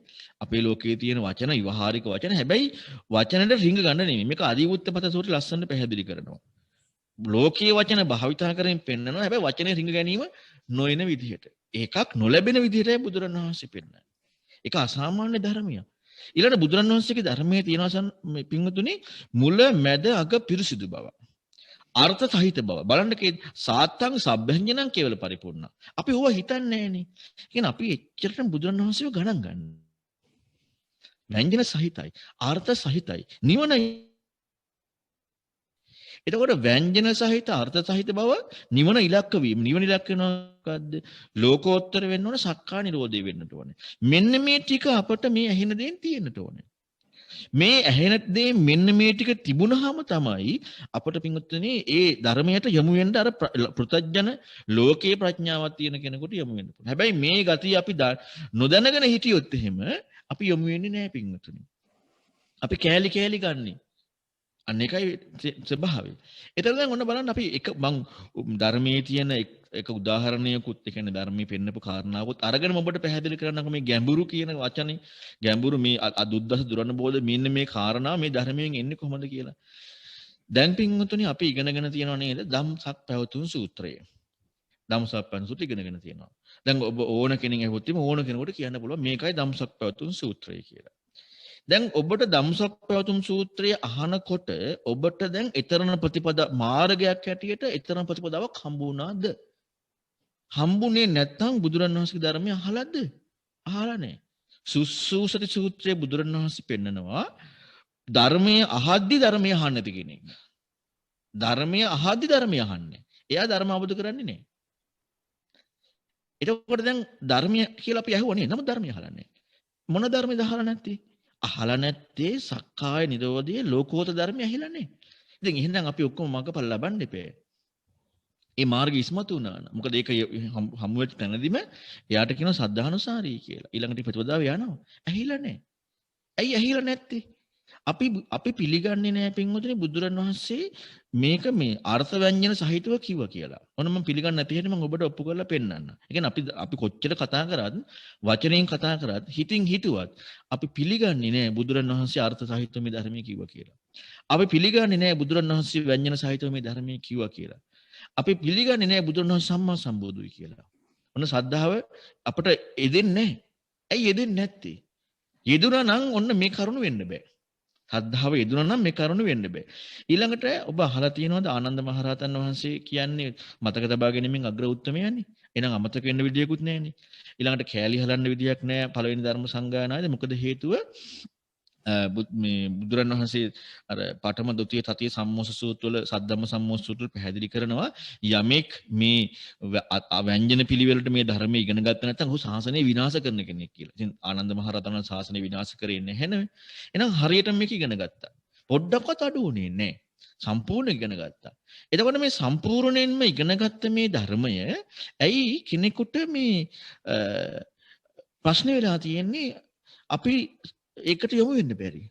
අපේ ලෝකයේ තියෙන වචන විවහාරික වචන. හැබැයි වචනෙට රිංග ගන්න නෙමෙයි. මේක අදිවුත්තපත සූත්‍රය ලස්සනට පැහැදිලි කරනවා. ලෝකීය වචන භාවිතා කරමින් පෙන්නනවා. හැබැයි වචනේ රිංග ගැනීම නොයන විදිහට. ඒකක් නොලැබෙන විදිහටයි බුදුරණවහන්සේ පෙන්නන්නේ. ඒක අසාමාන්‍ය ධර්මයක්. ඊළඟ බුදුරණවහන්සේගේ ධර්මයේ තියෙනවා පින්වතුනි මුල මැද අග පිරිසිදු බව. අර්ථ සහිත බව. බලන්න සාත්තං සබ්බඤ්ඤණං කේවල පරිපූර්ණ. අපි ඕවා හිතන්නේ නැහනේ. කියන්නේ අපි එච්චරටම බුදුරණවහන්සේව ගණන් ගන්න. ව්‍යංජන සහිතයි, අර්ථ සහිතයි, නිවන. එතකොට ව්‍යංජන සහිත අර්ථ සහිත බව නිවන ඉලක්ක වීම. නිවන ඉලක්ක වෙනවද? ලෝකෝත්තර වෙන්න ඕන, සක්කා නිරෝධය වෙන්නට ඕනේ. මෙන්න මේ ටික අපට මේ ඇහෙන දේෙන් තියෙන්නට ඕනේ. මේ ඇහෙන දේ මෙන්න මේ ටික තිබුණාම තමයි අපට පින්වත්නි ඒ ධර්මයට යමු වෙන්න අර පෘථජන ලෝකයේ ප්‍රඥාවක් තියෙන කෙනෙකුට යමු වෙන්න පුළුවන්. හැබැයි මේ ගතිය අපි නොදැනගෙන හිටියොත් එහෙම අපි යමු වෙන්නේ නැහැ පින්වත්නි. අපි කෑලි කෑලි ගන්නෙ. අන්න එකයි ස්වභාවය. ඒතර දැන් ඔන්න බලන්න අපි එක මං ධර්මයේ තියෙන එක උදාහරණයකුත් ඒ කියන්නේ ධර්මයේ පෙන්නපු කාරණාවකුත් අරගෙන ඔබට පැහැදිලි කරන්නකො මේ ගැඹුරු කියන වචනේ ගැඹුරු මේ අදුද්දස දුරන බෝධ මෙන්න මේ කාරණා මේ ධර්මයෙන් එන්නේ කොහොමද කියලා. දැන් පින්වතුනි අපි ඉගෙනගෙන තියෙනව නේද ධම්සක් පැවතුම් සූත්‍රය. ධම්සක් පැවතුම් සූත්‍රය ඉගෙනගෙන තියෙනවා. දැන් ඔබ ඕන කෙනෙක් ඇහුවොත් ඕන කෙනෙකුට කියන්න පුළුවන් මේකයි ධම්සක් පැවතුම් සූත්‍රය කියලා. දැන් ඔබට ධම්සක් පැවතුම් සූත්‍රය අහනකොට ඔබට දැන් ඊතරණ ප්‍රතිපදා මාර්ගයක් හැටියට ඊතරණ ප්‍රතිපදාවක් හම්බ වුණාද? හම්බුනේ නැත්නම් බුදුරණවහන්සේගේ ධර්මය අහලාද? අහලා නැහැ. සුස්සූසති සූත්‍රයේ බුදුරණවහන්සේ පෙන්නනවා ධර්මයේ අහද්දි ධර්මය අහන්න නැති කෙනෙක්. ධර්මයේ අහද්දි ධර්මය අහන්නේ. එයා ධර්ම අවබෝධ කරන්නේ නැහැ. එතකොට දැන් ධර්මය කියලා අපි අහුවනේ. නමුත් ධර්මය අහලා නැහැ. මොන ධර්මයද අහලා නැත්තේ? අහලා නැත්තේ සක්කාය නිරෝධයේ ලෝකෝත්තර ධර්මය ඇහිලා නැහැ. ඉතින් එහෙනම් අපි ඔක්කොම මඟපල් ලබන්න එපේ. ඒ මාර්ගය ඉස්මතු වුණා න ะ. මොකද ඒක හමු වෙච්ච තැනදීම එයාට කියනවා සද්ධානුසාරී කියලා. ඊළඟට ප්‍රතිපදාව යනවා. ඇහිලා නැහැ. ඇයි ඇහිලා නැත්තේ? අපි පිළිගන්නේ නැහැ පින්වතුනි බුදුරණවහන්සේ මේක මේ අර්ථ ව්‍යංජන සහිතව කිව්වා කියලා. ඔන්න මම පිළිගන්නේ නැති හැටි මම ඔබට ඔප්පු කරලා පෙන්නන්න. ඒ කියන්නේ අපි කොච්චර කතා කරත් වචනයෙන් කතා කරත් හිතින් හිතුවත් අපි පිළිගන්නේ නැහැ බුදුරණවහන්සේ අර්ථ සහිතව මේ ධර්මයේ කිව්වා කියලා. අපි පිළිගන්නේ නැහැ බුදුරණවහන්සේ ව්‍යංජන සහිතව මේ ධර්මයේ කිව්වා කියලා. අපි පිළිගන්නේ නැහැ බුදුරණවහන්සේ සම්මා සම්බෝධුයි කියලා. ඔන්න සද්ධාව අපට යෙදෙන්නේ නැහැ. ඇයි යෙදෙන්නේ නැත්තේ? යෙදුණා නම් ඔන්න මේ කරුණ වෙන්න බෑ. සද්ධාව යෙදුණා නම් මේ කරුණ වෙන්න බෑ. ඊළඟට ඔබ අහලා තියෙනවද ආනන්ද මහරහතන් වහන්සේ කියන්නේ මතක තබා ගැනීමෙන් අග්‍ර උත්තමයන්නේ. එහෙනම් අමතක වෙන්න විදියකුත් නැහැනේ. ඊළඟට කෑලි හලන්න විදියක් නැහැ පළවෙනි ධර්ම සංගායනාවේදී. මොකද හේතුව මේ බුදුරණවහන්සේ අර පඨම ද්විතීය තතිය සම්මෝස සූත්‍රවල සද්ධම්ම සම්මෝස සූත්‍රවල පැහැදිලි කරනවා යමෙක් මේ ව්‍යංජන පිළිවෙලට මේ ධර්මයේ ඉගෙන ගත්ත නැත්නම් ඔහු ශාසනය විනාශ කරන කෙනෙක් කියලා. ඉතින් ආනන්ද මහරහතන් වහන්සේ ශාසනය විනාශ කරේ නැහැ නේ. එහෙනම් හරියට මේක ඉගෙන ගත්තා. පොඩ්ඩක්වත් අඩු වුණේ නැහැ. සම්පූර්ණ ඉගෙන ගත්තා. එතකොට මේ සම්පූර්ණයෙන්ම ඉගෙන ගත්ත මේ ධර්මය ඇයි කෙනෙකුට මේ ප්‍රශ්නේ වෙලා තියෙන්නේ අපි ඒකට යොමු වෙන්න බැරි.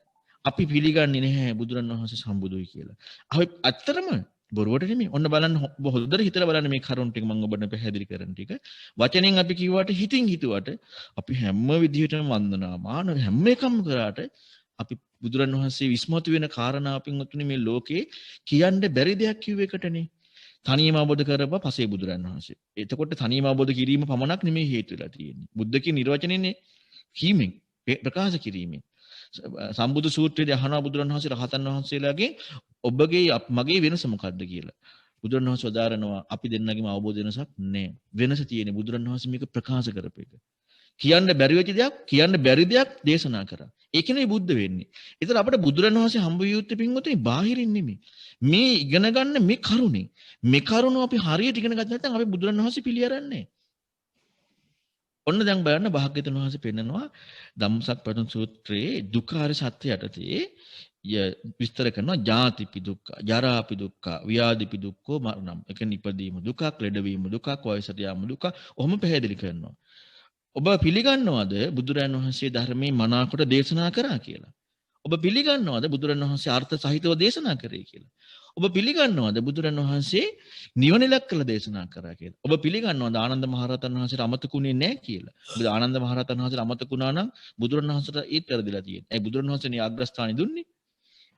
අපි පිළිගන්නේ නැහැ බුදුරණවහන්සේ සම්බුදුයි කියලා. අපි ඇත්තටම බොරුවට නෙමෙයි. ඔන්න බලන්න හොඳට හිතලා බලන්න මේ කරුණ ටික මම ඔබට පැහැදිලි කරන ටික. වචනෙන් අපි කිව්වට හිතින් හිතුවට අපි හැම විදිහටම වන්දනා මාන හැම එකම කරාට අපි බුදුරණවහන්සේ විශ්මතු වෙන කාරණා අපින් උතුනේ මේ ලෝකේ කියන්න බැරි දෙයක් කිව්ව එකටනේ. තනියම අවබෝධ කරපුවා පසේ බුදුරණවහන්සේ. එතකොට තනියම අවබෝධ කිරීම පමණක් නෙමෙයි හේතු වෙලා තියෙන්නේ. බුද්ධ කියන නිර්වචනයනේ කීමෙන් ප්‍රකාශ කිරීමෙන්. සම්බුදු සූත්‍රයේදී අහනවා බුදුරණවහන්සේ රහතන් වහන්සේලාගෙන් ඔබගේ මගේ වෙනස මොකක්ද කියලා. බුදුරණවහන්සේ වදාරනවා අපි දෙන්නගේම අවබෝධ වෙනසක් නැහැ. වෙනස තියෙන්නේ බුදුරණවහන්සේ මේක ප්‍රකාශ කරපු එක. කියන්න බැරි වෙච්ච දෙයක් කියන්න බැරි දෙයක් දේශනා කරා. ඒක නෙවෙයි බුද්ධ වෙන්නේ. ඒතර අපිට බුදුරණවහන්සේ හම්බ විය යුත්තේ පින්වතුනි බාහිරින් නෙමෙයි. මේ ඉගෙන ගන්න මේ කරුණේ. මේ කරුණ අපි හරියට ඉගෙන ගත්ත නැත්නම් අපි බුදුරණවහන්සේ පිළියරන්නේ. ඔන්න දැන් බලන්න භාග්‍යවතුන් වහන්සේ පෙන්නනවා ධම්මසක් පදන් සූත්‍රයේ දුක්ඛාර සත්‍ය යටතේ විස්තර කරනවා ජාතිපි දුක්ඛ, ජරාපි දුක්ඛ, ව්‍යාධිපි දුක්ඛෝ මරණම්. ඒ කියන්නේ ඉපදීම දුකක්, ලෙඩවීම දුකක්, වයසට යාම දුකක්. ඔහොම පැහැදිලි කරනවා. ඔබ පිළිගන්නවද බුදුරන් වහන්සේ ධර්මයේ මනාකොට දේශනා කරා කියලා? ඔබ පිළිගන්නවද බුදුරන් වහන්සේ අර්ථ සහිතව දේශනා කරේ කියලා? ඔබ පිළිගන්නවද බුදුරන් වහන්සේ නිවන ඉලක්කලා දේශනා කරා කියලා? ඔබ පිළිගන්නවද ආනන්ද මහරහතන් වහන්සේට අමතකුනේ නැහැ කියලා? ඔබ ආනන්ද මහරහතන් වහන්සේට අමතකුණා නම් බුදුරන් වහන්සේට ඒත් වැරදිලා තියෙනවා. ඒ බුදුරන් වහන්සේනේ අග්‍රස්ථානෙ දුන්නේ.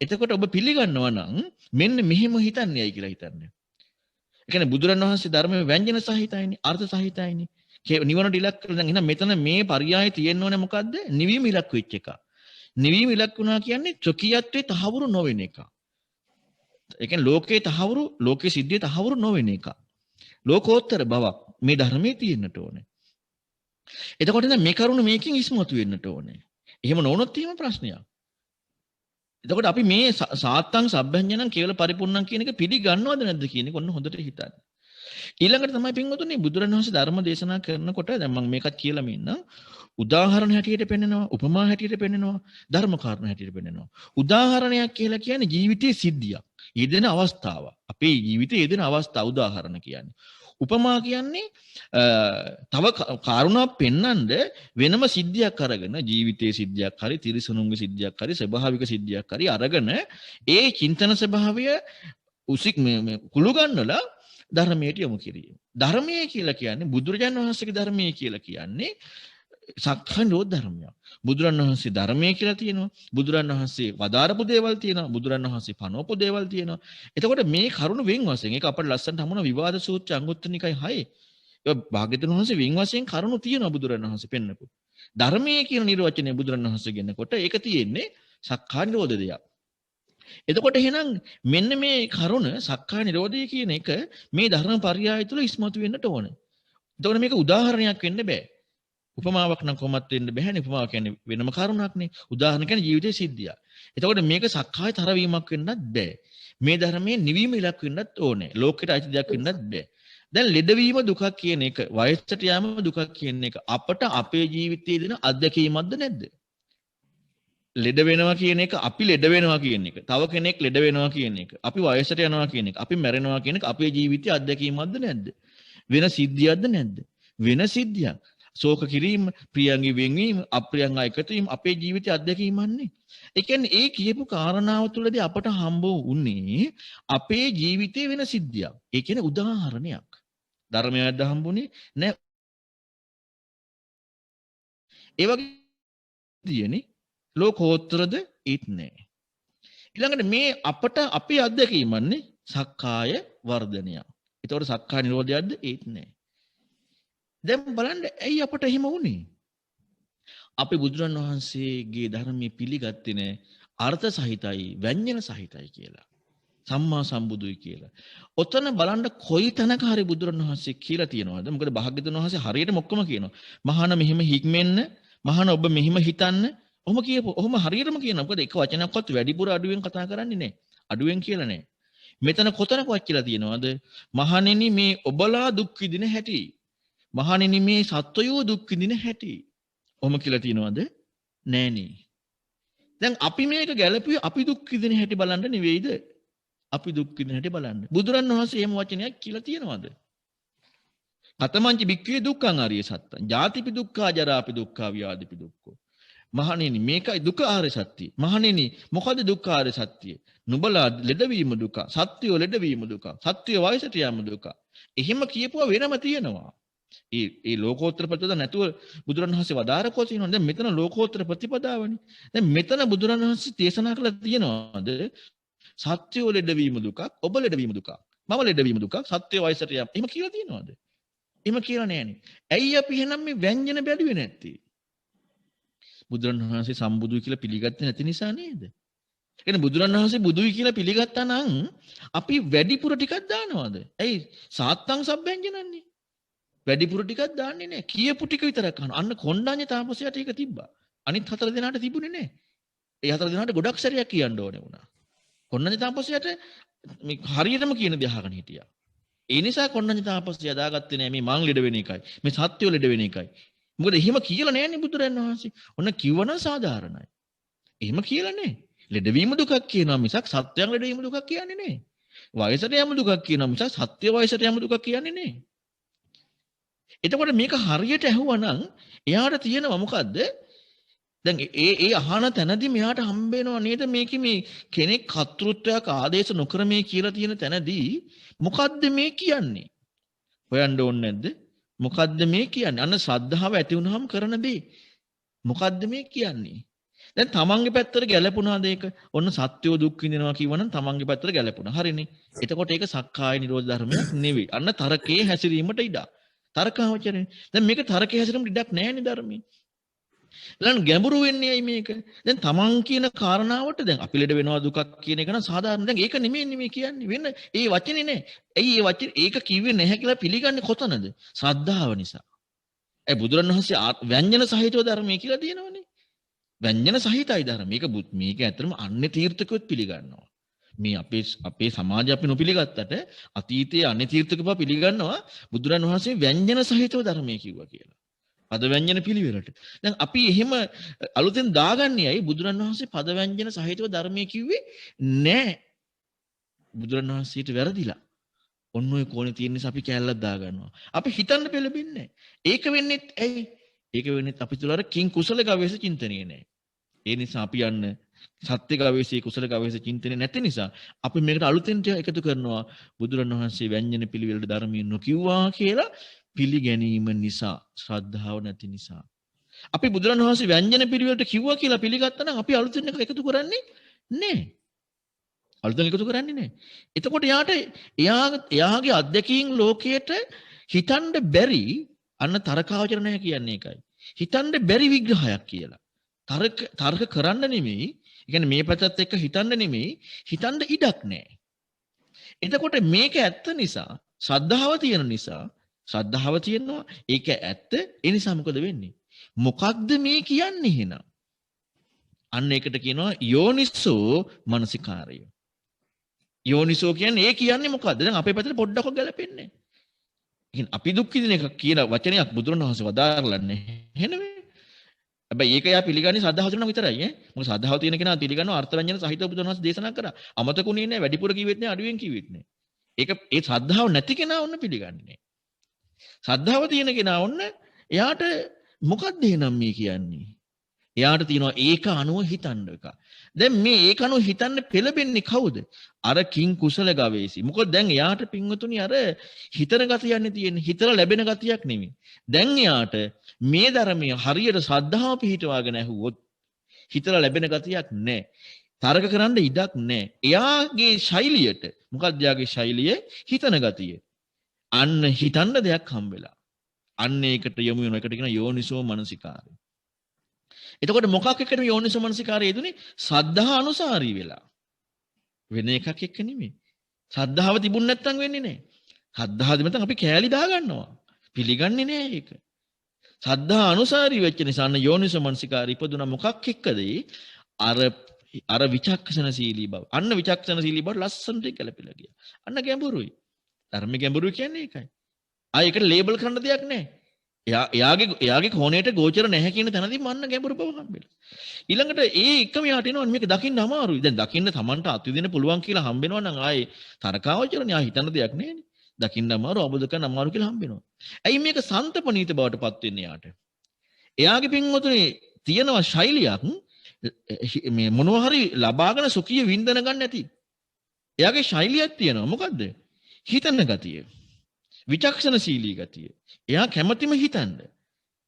එතකොට ඔබ පිළිගන්නවා නම් මෙන්න මෙහෙම හිතන්නේයි කියලා හිතන්නේ. ඒ කියන්නේ බුදුරන් වහන්සේ ධර්මයේ ව්‍යංජන සහිතයිනේ, අර්ථ සහිතයිනේ. නිවනට ඉලක්ක දැන් එහෙනම් මෙතන මේ පරියාය තියෙන්න ඕනේ මොකද්ද? නිවීම ඉලක්ක වෙච්ච එක. නිවීම ඉලක්ක වුණා කියන්නේ ත්‍ොකියත්වේ තහවුරු නොවෙන එක. ඒ කියන්නේ ලෝකේ තහවුරු, ලෝකේ සිද්ධියේ තහවුරු නොවෙන එක. ලෝකෝත්තර බවක් මේ ධර්මයේ තියෙන්නට ඕනේ. එතකොට දැන් මේ කරුණ මේකෙන් ඉස්මතු වෙන්නට ඕනේ. එහෙම නොවුනොත් එහෙම ප්‍රශ්නයක්. එතකොට අපි මේ සාත්තං සබ්බඤ්ඤණං කේවල පරිපූර්ණං කියන එක පිළිගන්නවද නැද්ද කියන එක ඔන්න හොඳට හිතන්න. ඊළඟට තමයි පින්වතුනි බුදුරණවහන්සේ ධර්ම දේශනා කරනකොට දැන් මම මේකත් කියලා මෙන්නම් උදාහරණ හැටියට පෙන්නනවා උපමා හැටියට පෙන්නනවා ධර්ම කාරණා හැටියට පෙන්නනවා උදාහරණයක් කියලා කියන්නේ ජීවිතයේ සිද්ධියක් යෙදෙන අවස්ථාව අපේ ජීවිතයේ යෙදෙන අවස්ථාව උදාහරණ කියන්නේ උපමා කියන්නේ තව කාරුණාවක් පෙන්වන්න වෙනම සිද්ධියක් අරගෙන ජීවිතයේ සිද්ධියක් හරි තිරිසනුන්ගේ සිද්ධියක් හරි ස්වභාවික සිද්ධියක් හරි අරගෙන ඒ චින්තන ස්වභාවය කුළු ගන්නලා ධර්මයට යොමු කිරීම. ධර්මයේ කියලා කියන්නේ බුදුරජාණන් වහන්සේගේ ධර්මයේ කියලා කියන්නේ සක්කාය නිරෝධ ධර්මයක්. බුදුරජාණන් වහන්සේ ධර්මයේ කියලා තියෙනවා. බුදුරජාණන් වහන්සේ වදාරපු දේවල් තියෙනවා. බුදුරජාණන් වහන්සේ පනවපු දේවල් තියෙනවා. එතකොට මේ කරුණ වෙන් වශයෙන් ඒක අපිට ලස්සනට හමුන විවාද සූත්‍ර අංගුත්තර නිකාය 6. ඒක භාග්‍යවතුන් වහන්සේ වෙන් වශයෙන් කරුණු තියෙනවා බුදුරජාණන් වහන්සේ පෙන්නපු. ධර්මයේ කියන නිර්වචනය බුදුරජාණන් වහන්සේ ගෙනකොට ඒක තියෙන්නේ සක්කාය නිරෝධ දෙයක්. එතකොට එහෙනම් මෙන්න මේ කරුණ සක්කාය නිරෝධය කියන එක මේ ධර්ම පරියාය තුළ ඉස්මතු වෙන්නට ඕන. එතකොට මේක උදාහරණයක් වෙන්න බෑ. උපමාවක් නම් කොහොමත් වෙන්න බෑනේ. උපමාව කියන්නේ වෙනම කරුණක්නේ. උදාහරණ කියන්නේ ජීවිතයේ සිද්ධිය. එතකොට මේක සක්කාය තරවීමක් වෙන්නත් බෑ. මේ ධර්මයේ නිවීම ඉලක්ක වෙන්නත් ඕනේ. ලෝකෙට අයිති දෙයක් වෙන්නත් බෑ. දැන් ලෙඩවීම දුකක් කියන එක, වයසට යාම දුකක් කියන එක අපට අපේ ජීවිතයේ දෙන අත්දැකීමක්ද නැද්ද? ලෙඩ වෙනවා කියන එක අපි ලෙඩ වෙනවා කියන එක. තව කෙනෙක් ලෙඩ වෙනවා කියන එක. අපි වයසට යනවා කියන එක. අපි මැරෙනවා කියන එක අපේ ජීවිතයේ අත්දැකීමක්ද නැද්ද? වෙන සිද්ධියක්ද නැද්ද? වෙන සිද්ධියක්. ශෝක කිරීම, ප්‍රියංගි වෙන්වීම, අප්‍රියංග එකතු වීම අපේ ජීවිතයේ අත්දැකීමන්නේ. ඒ කියන්නේ ඒ කියපු කාරණාව තුළදී අපට හම්බ වුණේ අපේ ජීවිතයේ වෙන සිද්ධියක්. ඒ කියන්නේ උදාහරණයක්. ධර්මයක්ද හම්බුනේ නැහැ. ඒ වගේ තියෙන්නේ ලෝකෝත්තරද ඒත් නෑ. ඊළඟට මේ අපට අපේ අත්දැකීමන්නේ සක්කාය වර්ධනය. ඒතකොට සක්කාය නිරෝධයක්ද ඒත් නෑ. දැන් බලන්න ඇයි අපට එහෙම වුනේ? අපි බුදුරන් වහන්සේගේ ධර්මයේ පිළිගත්තේ නෑ අර්ථ සහිතයි ව්‍යංජන සහිතයි කියලා. සම්මා සම්බුදුයි කියලා. ඔතන බලන්න කොයි තැනක හරි බුදුරන් වහන්සේ කියලා තියෙනවද? මොකද භාග්‍යවතුන් වහන්සේ හරියටම ඔක්කොම කියනවා. මහාන මෙහෙම හික්මෙන්න, මහාන ඔබ මෙහෙම හිතන්න ඔහොම කියපො. ඔහොම හරියටම කියනවා. මොකද එක වචනයක්වත් වැඩිපුර අඩුවෙන් කතා කරන්නේ නැහැ. අඩුවෙන් කියලා නැහැ. මෙතන කොතනකවත් කියලා තියෙනවද? මහණෙනි මේ ඔබලා දුක් විඳින හැටි. මහණෙනි මේ සත්වයෝ දුක් විඳින හැටි. ඔහොම කියලා තියෙනවද? නෑනේ. දැන් අපි මේක ගැලපුවේ අපි දුක් විඳින හැටි බලන්න නෙවෙයිද? අපි දුක් විඳින හැටි බලන්න. බුදුරන් වහන්සේ එහෙම වචනයක් කියලා තියෙනවද? කතමංච භික්ඛවේ දුක්ඛං ආර්ය සත්‍යං. ජාතිපි දුක්ඛා ජරාපි දුක්ඛා ව්‍යාධිපි දුක්ඛෝ. මහණෙනි මේකයි දුක ආර්ය සත්‍යය. මහණෙනි මොකද දුක්ඛ ආර්ය සත්‍යය? නුඹලා ලෙඩවීම දුක. සත්‍යය ලෙඩවීම දුක. සත්‍යය වයසට යාම දුක. එහෙම කියපුවා වෙනම තියෙනවා. ඒ ලෝකෝත්තර ප්‍රතිපදාව නැතුව බුදුරණවහන්සේ වදාරකෝ තියෙනවා. දැන් මෙතන ලෝකෝත්තර ප්‍රතිපදාවනේ. දැන් මෙතන බුදුරණවහන්සේ දේශනා කළා තියෙනවාද? සත්‍යය ලෙඩවීම දුක, ඔබ ලෙඩවීම දුක. මම ලෙඩවීම දුක, සත්‍යය වයසට යාම. එහෙම කියලා තියෙනවද? එහෙම කියලා නෑනේ. ඇයි අපි එහෙනම් මේ ව්‍යංජන බැලුවේ නැත්තේ? බුදුරණවහන්සේ සම්බුදුයි කියලා පිළිගත්තේ නැති නිසා නේද? කියන්නේ බුදුරණවහන්සේ බුදුයි කියලා පිළිගත්තා නම් අපි වැඩිපුර ටිකක් දානවද? ඇයි සාත්තං සබ්බැංජනන්නේ? වැඩිපුර ටිකක් දාන්නේ නැහැ. කියපු ටික විතරක් අහනවා. අන්න කොණ්ඩඤ්ඤ තාපසයාට ඒක තිබ්බා. අනිත් 4 දෙනාට තිබුණේ නැහැ. ඒ 4 දෙනාට ගොඩක් සැරයක් කියන්න ඕනේ වුණා. කොණ්ඩඤ්ඤ තාපසයාට මේ හරියටම කියන දේ අහගෙන හිටියා. ඒ නිසා කොණ්ඩඤ්ඤ තාපසයා දාගත්තේ නැහැ මේ මං ලෙඩ වෙන එකයි. මේ සත්‍යය ලෙඩ වෙන එකයි. මොකද එහෙම කියලා නෑනේ බුදුරජාණන් වහන්සේ. ඔන්න කිව්වනම් සාධාරණයි. එහෙම කියලා නෑ. ලෙඩවීම දුකක් කියනවා මිසක් සත්‍යයන් ලෙඩවීම දුකක් කියන්නේ නෑ. වයසට යෑම දුකක් කියනවා මිසක් සත්‍ය වයසට යෑම දුකක් කියන්නේ නෑ. එතකොට මේක හරියට ඇහුවනම් එයාට තියෙනවා මොකද්ද? දැන් ඒ අහන තැනදී මෙයාට හම්බ වෙනවා නේද මේකේ මේ කෙනෙක් කර්තෘත්වයක් ආදේශ නොකර මේ කියලා තියෙන තැනදී මොකද්ද මේ කියන්නේ? හොයන්න ඕනේ නැද්ද? මොකද්ද මේ කියන්නේ? අන්න ශ්‍රද්ධාව ඇති වුනහම කරන දේ. මොකද්ද මේ කියන්නේ? දැන් තමන්ගේ පැත්තට ගැලපුණාද ඒක? ඔන්න සත්‍යෝ දුක් විඳිනවා කියවනම් තමන්ගේ පැත්තට ගැලපුණා. හරිනේ. එතකොට ඒක සක්කාය නිරෝධ ධර්මයක් නෙවෙයි. අන්න තරකේ හැසිරීමට ඉඩ. තර්කාවචරනේ. දැන් මේක තරකේ හැසිරීමට ඉඩක් නැහැනේ ධර්මයේ. ඊළඟ ගැඹුරු වෙන්නේ ඇයි මේක? දැන් තමන් කියන කාරණාවට දැන් අපි ලෙඩ වෙනවා දුකක් කියන එක නම් සාධාරණ. දැන් ඒක නෙමෙයි මේ කියන්නේ. වෙන ඒ වචනේ නෑ. ඇයි ඒ වචනේ ඒක කිව්වේ නැහැ කියලා පිළිගන්නේ කොතනද? ශ්‍රද්ධාව නිසා. ඒ බුදුරණවහන්සේ ව්‍යංජන සහිතව ධර්මයේ කියලා තියෙනවනේ. ව්‍යංජන සහිතයි ධර්ම. මේක ඇත්තටම අන්‍ය තීර්ථකෙත් පිළිගන්නවා. මේ අපේ සමාජය අපි නොපිළිගත්තට අතීතයේ අන්‍ය තීර්ථකව පිළිගන්නවා බුදුරණවහන්සේ ව්‍යංජන සහිතව ධර්මයේ කිව්වා කියලා. පද ව්‍යංජන පිළිවෙලට. දැන් අපි එහෙම අලුතෙන් දාගන්නේ ඇයි බුදුරණවහන්සේ පද ව්‍යංජන සහිතව ධර්මයේ කිව්වේ නෑ. බුදුරණවහන්සේට වැරදිලා. ඔන්න ඔය කෝණේ තියෙන නිසා අපි කැලලක් දාගන්නවා. අපි හිතන්න පෙළඹෙන්නේ ඒක වෙන්නේත් ඇයි? ඒක වෙන්නේත් අපි තුල අර කිං කුසල ගවේෂ චින්තනයේ නෑ. ඒ නිසා අපි යන්න සත්‍ය ගවේෂී කුසල ගවේෂ චින්තනයේ නැති නිසා අපි මේකට අලුතෙන් එකතු කරනවා බුදුරණවහන්සේ ව්‍යංජන පිළිවෙලට ධර්මයේ නොකියුවා කියලා පිළිගැනීම නිසා, ශ්‍රද්ධාව නැති නිසා. අපි බුදුරණවහන්සේ ව්‍යංජන පිළිවෙලට කිව්වා කියලා පිළිගත්තා නම් අපි අලුතෙන් එක එකතු කරන්නේ නෑ. අලුතෙන් එකතු කරන්නේ නෑ. එතකොට එයාගේ අධ්‍යක්ීම් ලෝකයට හිතන්න බැරි අන්න තර්කාවචර නැහැ කියන්නේ ඒකයි. හිතන්න බැරි විග්‍රහයක් කියලා. තර්ක කරන්න නෙමෙයි, ඒ කියන්නේ මේ පැත්තත් එක්ක හිතන්න නෙමෙයි, හිතන්න ඉඩක් නැහැ. එතකොට මේක ඇත්ත නිසා, ශ්‍රද්ධාව තියෙන නිසා, ශ්‍රද්ධාව තියෙනවා, ඒක ඇත්ත. ඒ නිසා මොකද වෙන්නේ? මොකක්ද මේ කියන්නේ එහෙනම්? අන්න ඒකට කියනවා යෝනිසෝ මනසිකාරය. යෝනිසෝ කියන්නේ ඒ කියන්නේ මොකද්ද? දැන් අපේ පැත්තට පොඩ්ඩක් ගැලපෙන්නේ. අපි දුක් විඳින එක කියන වචනයක් බුදුරණවහන්සේ වදාරලා නැහැ නෙවෙයි. හැබැයි ඒක යා පිළිගන්නේ ශ්‍රද්ධාව තියෙනවා විතරයි ඈ. මොකද ශ්‍රද්ධාව තියෙන කෙනා පිළිගන්නවා අර්ථ ව්‍යංජන සහිතව බුදුරණවහන්සේ දේශනා කරා. අමතකුනේ නැහැ, වැඩිපුර කිව්වෙත් නැහැ, අඩුවෙන් කිව්වෙත් නැහැ. ඒක ඒ ශ්‍රද්ධාව නැති කෙනා ඔන්න පිළිගන්නේ නැහැ. ශ්‍රද්ධාව තියෙන කෙනා ඔන්න එයාට මොකක්ද එහෙනම් මේ කියන්නේ? එයාට තියෙනවා ඒක අනුව හිතන්න එක. දැන් මේ ඒක අනුව හිතන්න පෙළඹෙන්නේ කවුද? අර කිං කුසල ගවේෂී. මොකද දැන් එයාට පින්වතුනි අර හිතන ගතියන්නේ තියෙන්නේ. හිතලා ලැබෙන ගතියක් නෙමෙයි. දැන් එයාට මේ ධර්මයේ හරියට ශ්‍රද්ධාව පිහිටවාගෙන ඇහුවොත් හිතලා ලැබෙන ගතියක් නැහැ. තරක කරන්න ඉඩක් නැහැ. එයාගේ ශෛලියට මොකක්ද එයාගේ ශෛලිය? හිතන ගතිය. අන්න හිතන්න දෙයක් හම්බෙලා. අන්න ඒකට යොමු වෙන එකට කියන යෝනිසෝ මනසිකාරය. එතකොට මොකක් එක්කද යෝනිසෝ මනසිකාරය යෙදුනේ? ශ්‍රද්ධා අනුසාරී වෙලා. වෙන එකක් එක්ක නෙමෙයි. ශ්‍රද්ධාව තිබුණ නැත්නම් වෙන්නේ නැහැ. ශ්‍රද්ධාව තිබුණ අපි කෑලි දා ගන්නවා. පිළිගන්නේ නැහැ ඒක. ශ්‍රද්ධා අනුසාරී වෙච්ච නිසා අන්න යෝනිසෝ මනසිකාරය ඉපදුනා මොකක් එක්කද? අර විචක්ෂණශීලී බව. අන්න විචක්ෂණශීලී බව ලස්සනට ගැලපෙලා ගියා. අන්න ගැඹුරුයි. ධර්ම ගැඹුරුයි කියන්නේ ඒකයි. ඒකට ලේබල් කරන්න දෙයක් නැහැ. එයාගේ කෝණයට ගෝචර නැහැ කියන තැනදී මන්න ගැඹුරු බව හම්බෙලා. ඊළඟට එකම යාට එනවා මේක දකින්න අමාරුයි. දැන් දකින්න Tamanට අත්විඳින්න පුළුවන් කියලා හම්බෙනවා නම් ආයේ තරකාවචරණේ හිතන්න දෙයක් නැහැනේ. දකින්න අමාරු, අවබෝධ කරගන්න අමාරු කියලා හම්බ වෙනවා. ඇයි මේක සන්තපනීත බවට පත් වෙන්නේ යාට? එයාගේ පින්වතුනි තියෙනවා ශෛලියක් මේ මොනවා හරි ලබාගෙන සුඛිය වින්දන ගන්න නැති. එයාගේ ශෛලියක් තියෙනවා. මොකද්ද? හිතන ගතිය. විචක්ෂණශීලී ගතිය. එයා කැමැතිම හිතන්න.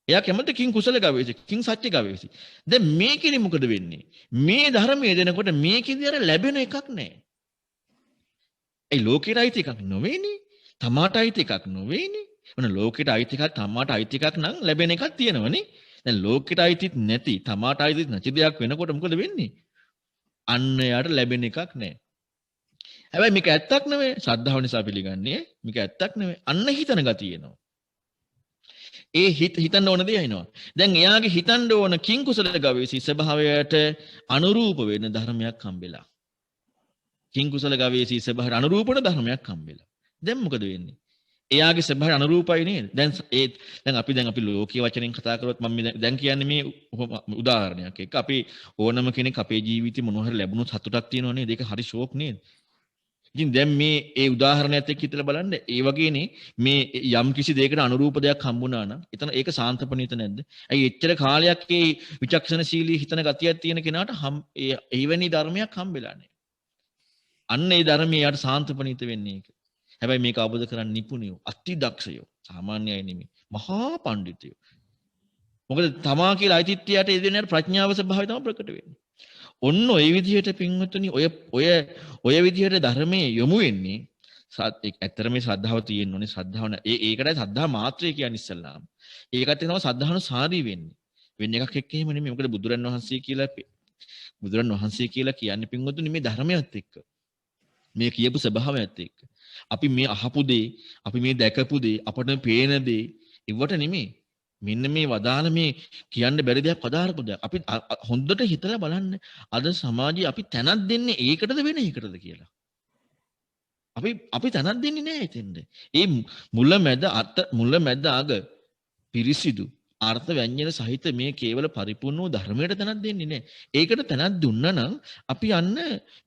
එයා කැමති කිං කුසල ගවේෂි, කිං සත්‍ය ගවේෂි. දැන් මේකෙදි මොකද වෙන්නේ? මේ ධර්මයේ දෙනකොට මේකෙදි අර ලැබෙන එකක් නැහැ. ඒ ලෝකෙට අයිති එකක් නොවේනේ. තමාට අයිති එකක් නොවේනේ. මොන ලෝකෙට අයිති එකක් තමාට අයිති එකක් නම් ලැබෙන එකක් තියෙනවනේ. දැන් ලෝකෙට අයිතිත් නැති, තමාට අයිතිත් නැති දෙයක් වෙනකොට මොකද වෙන්නේ? අන්න යාට ලැබෙන එකක් නැහැ. හැබැයි මේක ඇත්තක් නෙවෙයි. ශ්‍රද්ධාව නිසා පිළිගන්නේ. මේක ඇත්තක් නෙවෙයි. අන්න හිතන ගතිය එනවා. ඒ හිතන්න ඕන දේ එනවා. දැන් එයාගේ හිතන්න ඕන කිං කුසල ගවේෂී ස්වභාවයට අනුරූප වෙන ධර්මයක් හම්බෙලා. කිං කුසල ගවේෂී ස්වභාවයට අනුරූප වෙන ධර්මයක් හම්බෙලා. දැන් මොකද වෙන්නේ? එයාගේ ස්වභාවය අනුරූපයි නේද? දැන් අපි ලෝකීය වචනෙන් කතා කරොත් මම දැන් කියන්නේ මේ උදාහරණයක් එක්ක අපි ඕනම කෙනෙක් අපේ ජීවිතේ මොනවා හරි ලැබුණොත් සතුටක් තියෙනවා නේද? ඒක හරි ෂෝක් නේද? ඉතින් දැන් මේ ඒ උදාහරණයත් එක්ක හිතලා බලන්න ඒ වගේනේ මේ යම් කිසි දෙයකට අනුරූප දෙයක් හම්බුණා නම් එතන ඒක සාන්තපණීත නැද්ද? ඇයි එච්චර කාලයක් ඒ විචක්ෂණශීලී හිතන ගතියක් තියෙන කෙනාට එවැනි ධර්මයක් හම්බෙලා නැහැ. අන්න ඒ ධර්මයේ යාට සාන්තපණීත වෙන්නේ ඒක. හැබැයි මේක අවබෝධ කරගන්න නිපුණයෝ, අති දක්ෂයෝ, සාමාන්‍ය අය නෙමෙයි, මහා පඬිතුයෝ. මොකද තමා කියලා අයිතිත්වයට එදෙනාට ප්‍රඥාව ස්වභාවය තමයි ප්‍රකට වෙන්නේ. ඔන්න ඔය විදිහට පින්වතුනි ඔය විදිහට ධර්මයේ යොමු වෙන්නේ ඇත්තට මේ ශ්‍රද්ධාව තියෙන්න ඕනේ. ශ්‍රද්ධාව ඒකටයි ශ්‍රද්ධා මාත්‍රය කියන්නේ ඉස්සල්ලාම. ඒකත් තමයි ශ්‍රද්ධානුසාරී වෙන්නේ. වෙන එකක් එක්ක එහෙම නෙමෙයි. මොකද බුදුරන් වහන්සේ කියලා කියන්නේ පින්වතුනි මේ ධර්මයත් එක්ක. මේ කියපු ස්වභාවයත් එක්ක. අපි මේ අහපු දේ, අපි මේ දැකපු දේ, අපට පේන දේ ඉවට නෙමෙයි. මෙන්න මේ වදාළ මේ කියන්න බැරි දෙයක් පදාරපු දෙයක්. අපි හොඳට හිතලා බලන්න අද සමාජයේ අපි තැනක් දෙන්නේ ඒකටද වෙන එකටද කියලා. අපි තැනක් දෙන්නේ නැහැ එතෙන්ද. ඒ මුල මැද අග පිරිසිදු අර්ථ ව්‍යංජන සහිත මේ කේවල පරිපූර්ණ වූ ධර්මයට තැනක් දෙන්නේ නැහැ. ඒකට තැනක් දුන්නා නම් අපි යන්න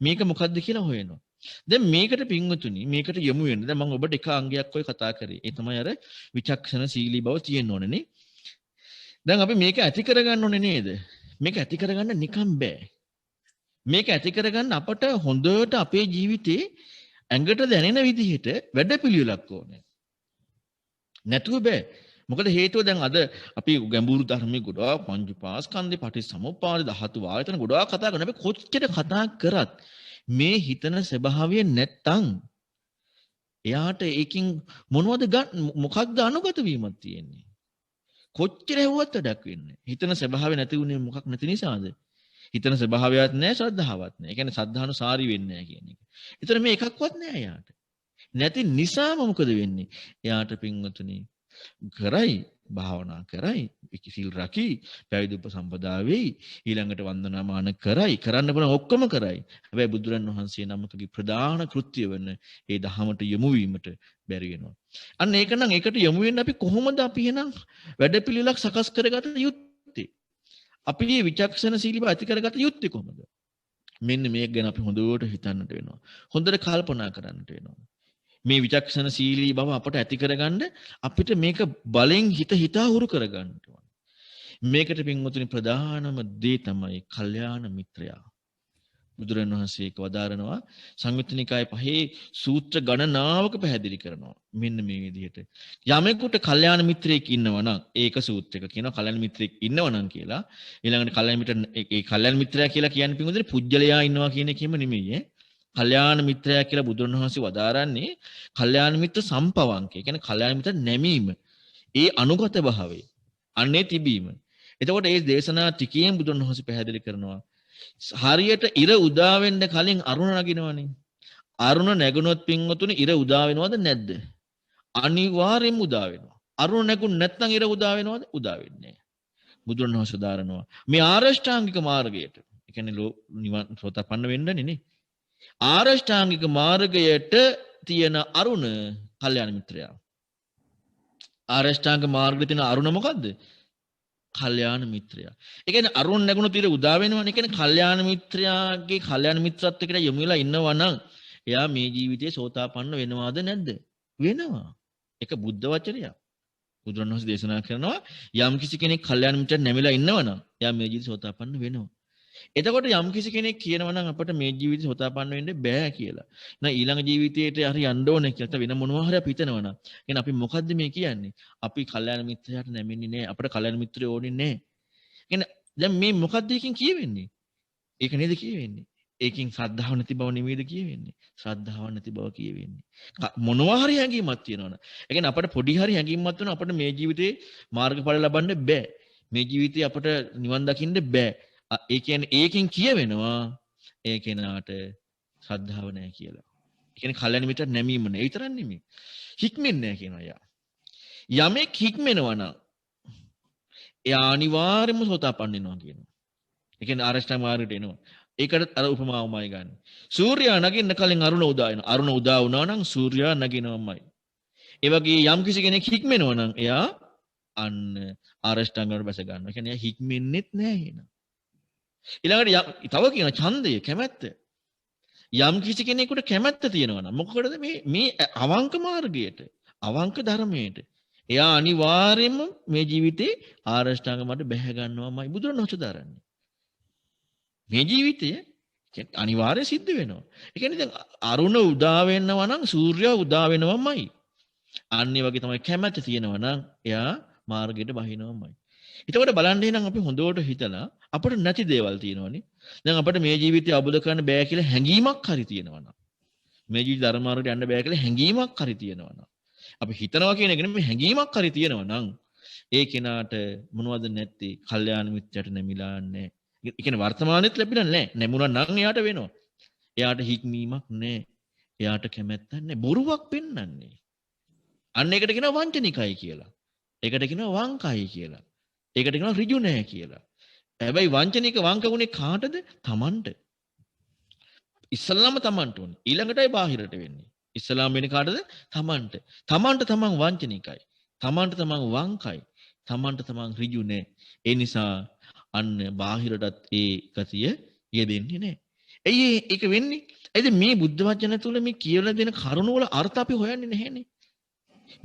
මේක මොකද්ද කියලා හොයනවා. දැන් මේකට පින්වතුනි මේකට යමු වෙන්න. දැන් මම ඔබට එක අංගයක් ඔය කතා කරේ. ඒ තමයි අර විචක්ෂණශීලී බව තියෙන්න ඕනේ නේ. දැන් අපි මේක ඇති කරගන්න ඕනේ නේද? මේක ඇති කරගන්න නිකම් බෑ. මේක ඇති කරගන්න අපට හොඳට අපේ ජීවිතේ ඇඟට දැනෙන විදිහට වැඩපිළිවෙලක් ඕනේ. නැතුව බෑ. මොකද හේතුව දැන් අද අපි ගැඹුරු ධර්මයේ ගොඩාක් පංච පාස්කන්ධේ පටිච්චසමුප්පාද ධාතු වායතන ගොඩාක් කතා කරනවා. අපි කොච්චර කතා කරත් මේ හිතන ස්වභාවය නැත්තම් එයාට ඒකින් මොකක්ද අනුගත වීමක් තියෙන්නේ? කොච්චර ඇහුවත් වැඩක් වෙන්නේ. හිතන ස්වභාවය නැති වුණේ මොකක් නැති නිසාද? හිතන ස්වභාවයක් නැහැ, ශ්‍රද්ධාවක් නැහැ. ඒ කියන්නේ සද්ධානුසාරී වෙන්නේ නැහැ කියන එක. ඒතර මේ එකක්වත් නැහැ එයාට. නැති නිසාම මොකද වෙන්නේ? එයාට පින්වතුනි කරයි භාවනා කරයි, සිල් රකි, පැවිදි උපසම්පදා වෙයි, ඊළඟට වන්දනාමාන කරයි, කරන්න බල ඔක්කොම කරයි. හැබැයි බුදුරන් වහන්සේ නමකගේ ප්‍රධාන කෘත්‍ය වෙන ඒ දහමට යොමු වීමට බැරි වෙනවා. අන්න ඒක නම් ඒකට යොමු වෙන්න අපි කොහොමද අපි එහෙනම් වැඩපිළිවෙලක් සකස් කරගත යුත්තේ? අපි මේ විචක්ෂණශීලීව ඇති කරගත යුත්තේ කොහොමද? මෙන්න මේක ගැන අපි හොඳට හිතන්නට වෙනවා. හොඳට කල්පනා කරන්නට වෙනවා. මේ විචක්ෂණශීලී බව අපට ඇති කරගන්න අපිට මේක බලෙන් හිතා හුරු කරගන්න ඕන. මේකට පින්වතුනි ප්‍රධානම දේ තමයි කල්යාණ මිත්‍රයා. බුදුරණවහන්සේ ඒක වදාරනවා සංයුත්ත නිකායේ 5 සූත්‍ර ගණනාවක පැහැදිලි කරනවා. මෙන්න මේ විදිහට යමෙකුට කල්යාණ මිත්‍රයෙක් ඉන්නවා නම් ඒක සූත්‍රයක කියනවා කල්යාණ මිත්‍රයෙක් ඉන්නවා නම් කියලා. ඊළඟට කල්යාණ මිත්‍රයා කියලා කියන්නේ පින්වතුනි පුජ්‍යලයා ඉන්නවා කියන එකම නෙමෙයි. කල්යාණ මිත්‍රයා කියලා බුදුරණවහන්සේ වදාරන්නේ කල්යාණ මිත්‍ර සම්පවංකය. කියන්නේ කල්යාණ මිත්‍ර නැමීම. ඒ අනුගත භාවය. අන්නේ තිබීම. එතකොට මේ දේශනා ටිකේම බුදුරණවහන්සේ පැහැදිලි කරනවා හරියට ඉර උදා වෙන්න කලින් අරුණ නගිනවනේ. අරුණ නැගුණොත් පින්වතුනි ඉර උදා වෙනවද නැද්ද? අනිවාර්යෙන්ම උදා වෙනවා. අරුණ නැගුණ නැත්නම් ඉර උදා වෙනවද? උදා වෙන්නේ නැහැ. බුදුරණවහන්සේ දාරනවා මේ ආරෂ්ඨාංගික මාර්ගයට. ඒ කියන්නේ නිවන් සෝතපන්න වෙන්නනේ නේ. ආරෂ්ඨාංගික මාර්ගයට තියෙන අරුණ කල්යාණ මිත්‍රයා. ආරෂ්ඨාංග මාර්ගයේ තියෙන අරුණ මොකද්ද? කල්යාණ මිත්‍රයා. ඒ කියන්නේ අරුණ නැගුණොත් ඉර උදා වෙනවනේ. ඒ කියන්නේ කල්යාණ මිත්‍රයාගේ කල්යාණ මිත්‍රත්වයකට යොමු වෙලා ඉන්නවා නම් එයා මේ ජීවිතේ සෝතාපන්න වෙනවද නැද්ද? වෙනවා. ඒක බුද්ධ වචනයක්. බුදුරණවහන්සේ දේශනා කරනවා යම් කිසි කෙනෙක් කල්යාණ මිත්‍රට නැමිලා ඉන්නවනම් එයා මේ ජීවිතේ සෝතාපන්න වෙනවා. එතකොට යම් කිසි කෙනෙක් කියනවා නම් අපිට මේ ජීවිතේ සෝතාපන්න වෙන්න බෑ කියලා. එහෙනම් ඊළඟ ජීවිතේට හරි යන්න ඕනේ කියලා වෙන මොනවා හරි අපි හිතනවා නම්. එහෙනම් අපි මොකද්ද මේ කියන්නේ? අපි කල්යාණ මිත්‍රයාට නැමෙන්නේ නැහැ. අපිට කල්යාණ මිත්‍රයෝ ඕනේ නැහැ. එහෙනම් දැන් මේ මොකද්ද එකකින් කියවෙන්නේ? ඒක නේද කියවෙන්නේ. ඒකෙන් ශ්‍රද්ධාව නැති බව නෙමෙයිද කියවෙන්නේ. ශ්‍රද්ධාව නැති බව කියවෙන්නේ. මොනවා හරි හැඟීමක් තියෙනවනේ. ඒ කියන්නේ අපිට පොඩි හරි හැඟීමක් තියෙනවා අපිට මේ ජීවිතේ මාර්ගඵල ලබන්න බෑ. මේ ජීවිතේ අපිට නිවන් දකින්න බෑ. ඒ කියන්නේ ඒකෙන් කියවෙනවා ඒ කෙනාට ශ්‍රද්ධාව නැහැ කියලා. ඒ කියන්නේ කල්යනා මිත්‍ර නැමීම නෑ. ඒ විතරක් නෙමෙයි. හික්මෙන්නේ නැහැ කියනවා යා. යමෙක් හික්මෙනවා නම් එයා අනිවාර්යයෙන්ම සෝතාපන්න වෙනවා කියනවා. ඒ කියන්නේ ආරෂ්ඨ මාර්ගයට එනවා. ඒකට අර උපමාවමයි ගන්න. සූර්යයා නගින්න කලින් අරුණ උදා වෙනවා. අරුණ උදා වුණා නම් සූර්යයා නගිනවමයි. ඒ වගේ යම් කිසි කෙනෙක් හික්මෙනවා නම් එයා අන්න ආරෂ්ඨාංගවල බැස ගන්නවා. ඒ කියන්නේ එයා හික්මෙන්නෙත් නෑ එහෙනම්. ඊළඟට තව කියන ඡන්දය කැමැත්ත. යම් කිසි කෙනෙකුට කැමැත්ත තියෙනවා නම් මොකකටද මේ අවංක මාර්ගයට, අවංක ධර්මයට එයා අනිවාර්යයෙන්ම මේ ජීවිතේ ආරෂ්ඨාංග මත බැහැ ගන්නවාමයි බුදුරණවහන්සේ දරන්නේ. මේ ජීවිතය අනිවාර්ය සිද්ධ වෙනවා. ඒ කියන්නේ දැන් අරුණ උදා වෙනවා නම් සූර්යයා උදා වෙනවමයි. අන්නේ වගේ තමයි කැමැත්ත තියෙනවා නම් එයා මාර්ගයට බහිනවමයි. එතකොට බලන්න එහෙනම් අපි හොඳට හිතලා අපිට නැති දේවල් තියෙනවනේ. දැන් අපිට මේ ජීවිතය අවබෝධ කරන්න බෑ කියලා හැඟීමක් හරි තියෙනවා නම් මේ ජීවිත ධර්ම මාර්ගයට යන්න බෑ කියලා හැඟීමක් හරි තියෙනවා නම් අපි හිතනවා කියන එක නෙමෙයි හැඟීමක් හරි තියෙනවා නම් ඒ කෙනාට මොනවද නැත්තේ? කල්යාණ මිත්‍යට නැමිලා නැහැ. ඒ කියන්නේ වර්තමානෙත් ලැබිලා නැහැ. නැමුණා නම් එයාට වෙනවා. එයාට හික්මීමක් නැහැ. එයාට කැමැත්තක් නැහැ. බොරුවක් පෙන්වන්නේ. අන්න ඒකට කියනවා වංචනිකයි කියලා. ඒකට කියනවා වංකයි කියලා. ඒකට කියනවා ඍජු නැහැ කියලා. හැබැයි වංචනික වංකගුණේ කාටද? Tamanට. ඉස්සල්ලාම Tamanට උනේ. ඊළඟටයි බාහිරට වෙන්නේ. ඉස්සලාම වෙන්නේ කාටද? Tamanට. Tamanට Taman වංචනිකයි. Tamanට Taman වංකයි. Tamanට Taman ඍජු නැහැ. ඒ නිසා අන්න බාහිරටත් ඒ ගතිය යෙදෙන්නේ නැහැ. ඇයි ඒක වෙන්නේ? ඇයිද මේ බුද්ධ වචන තුල මේ කියලා දෙන කරුණ වල අර්ථ අපි හොයන්නේ නැහැනේ.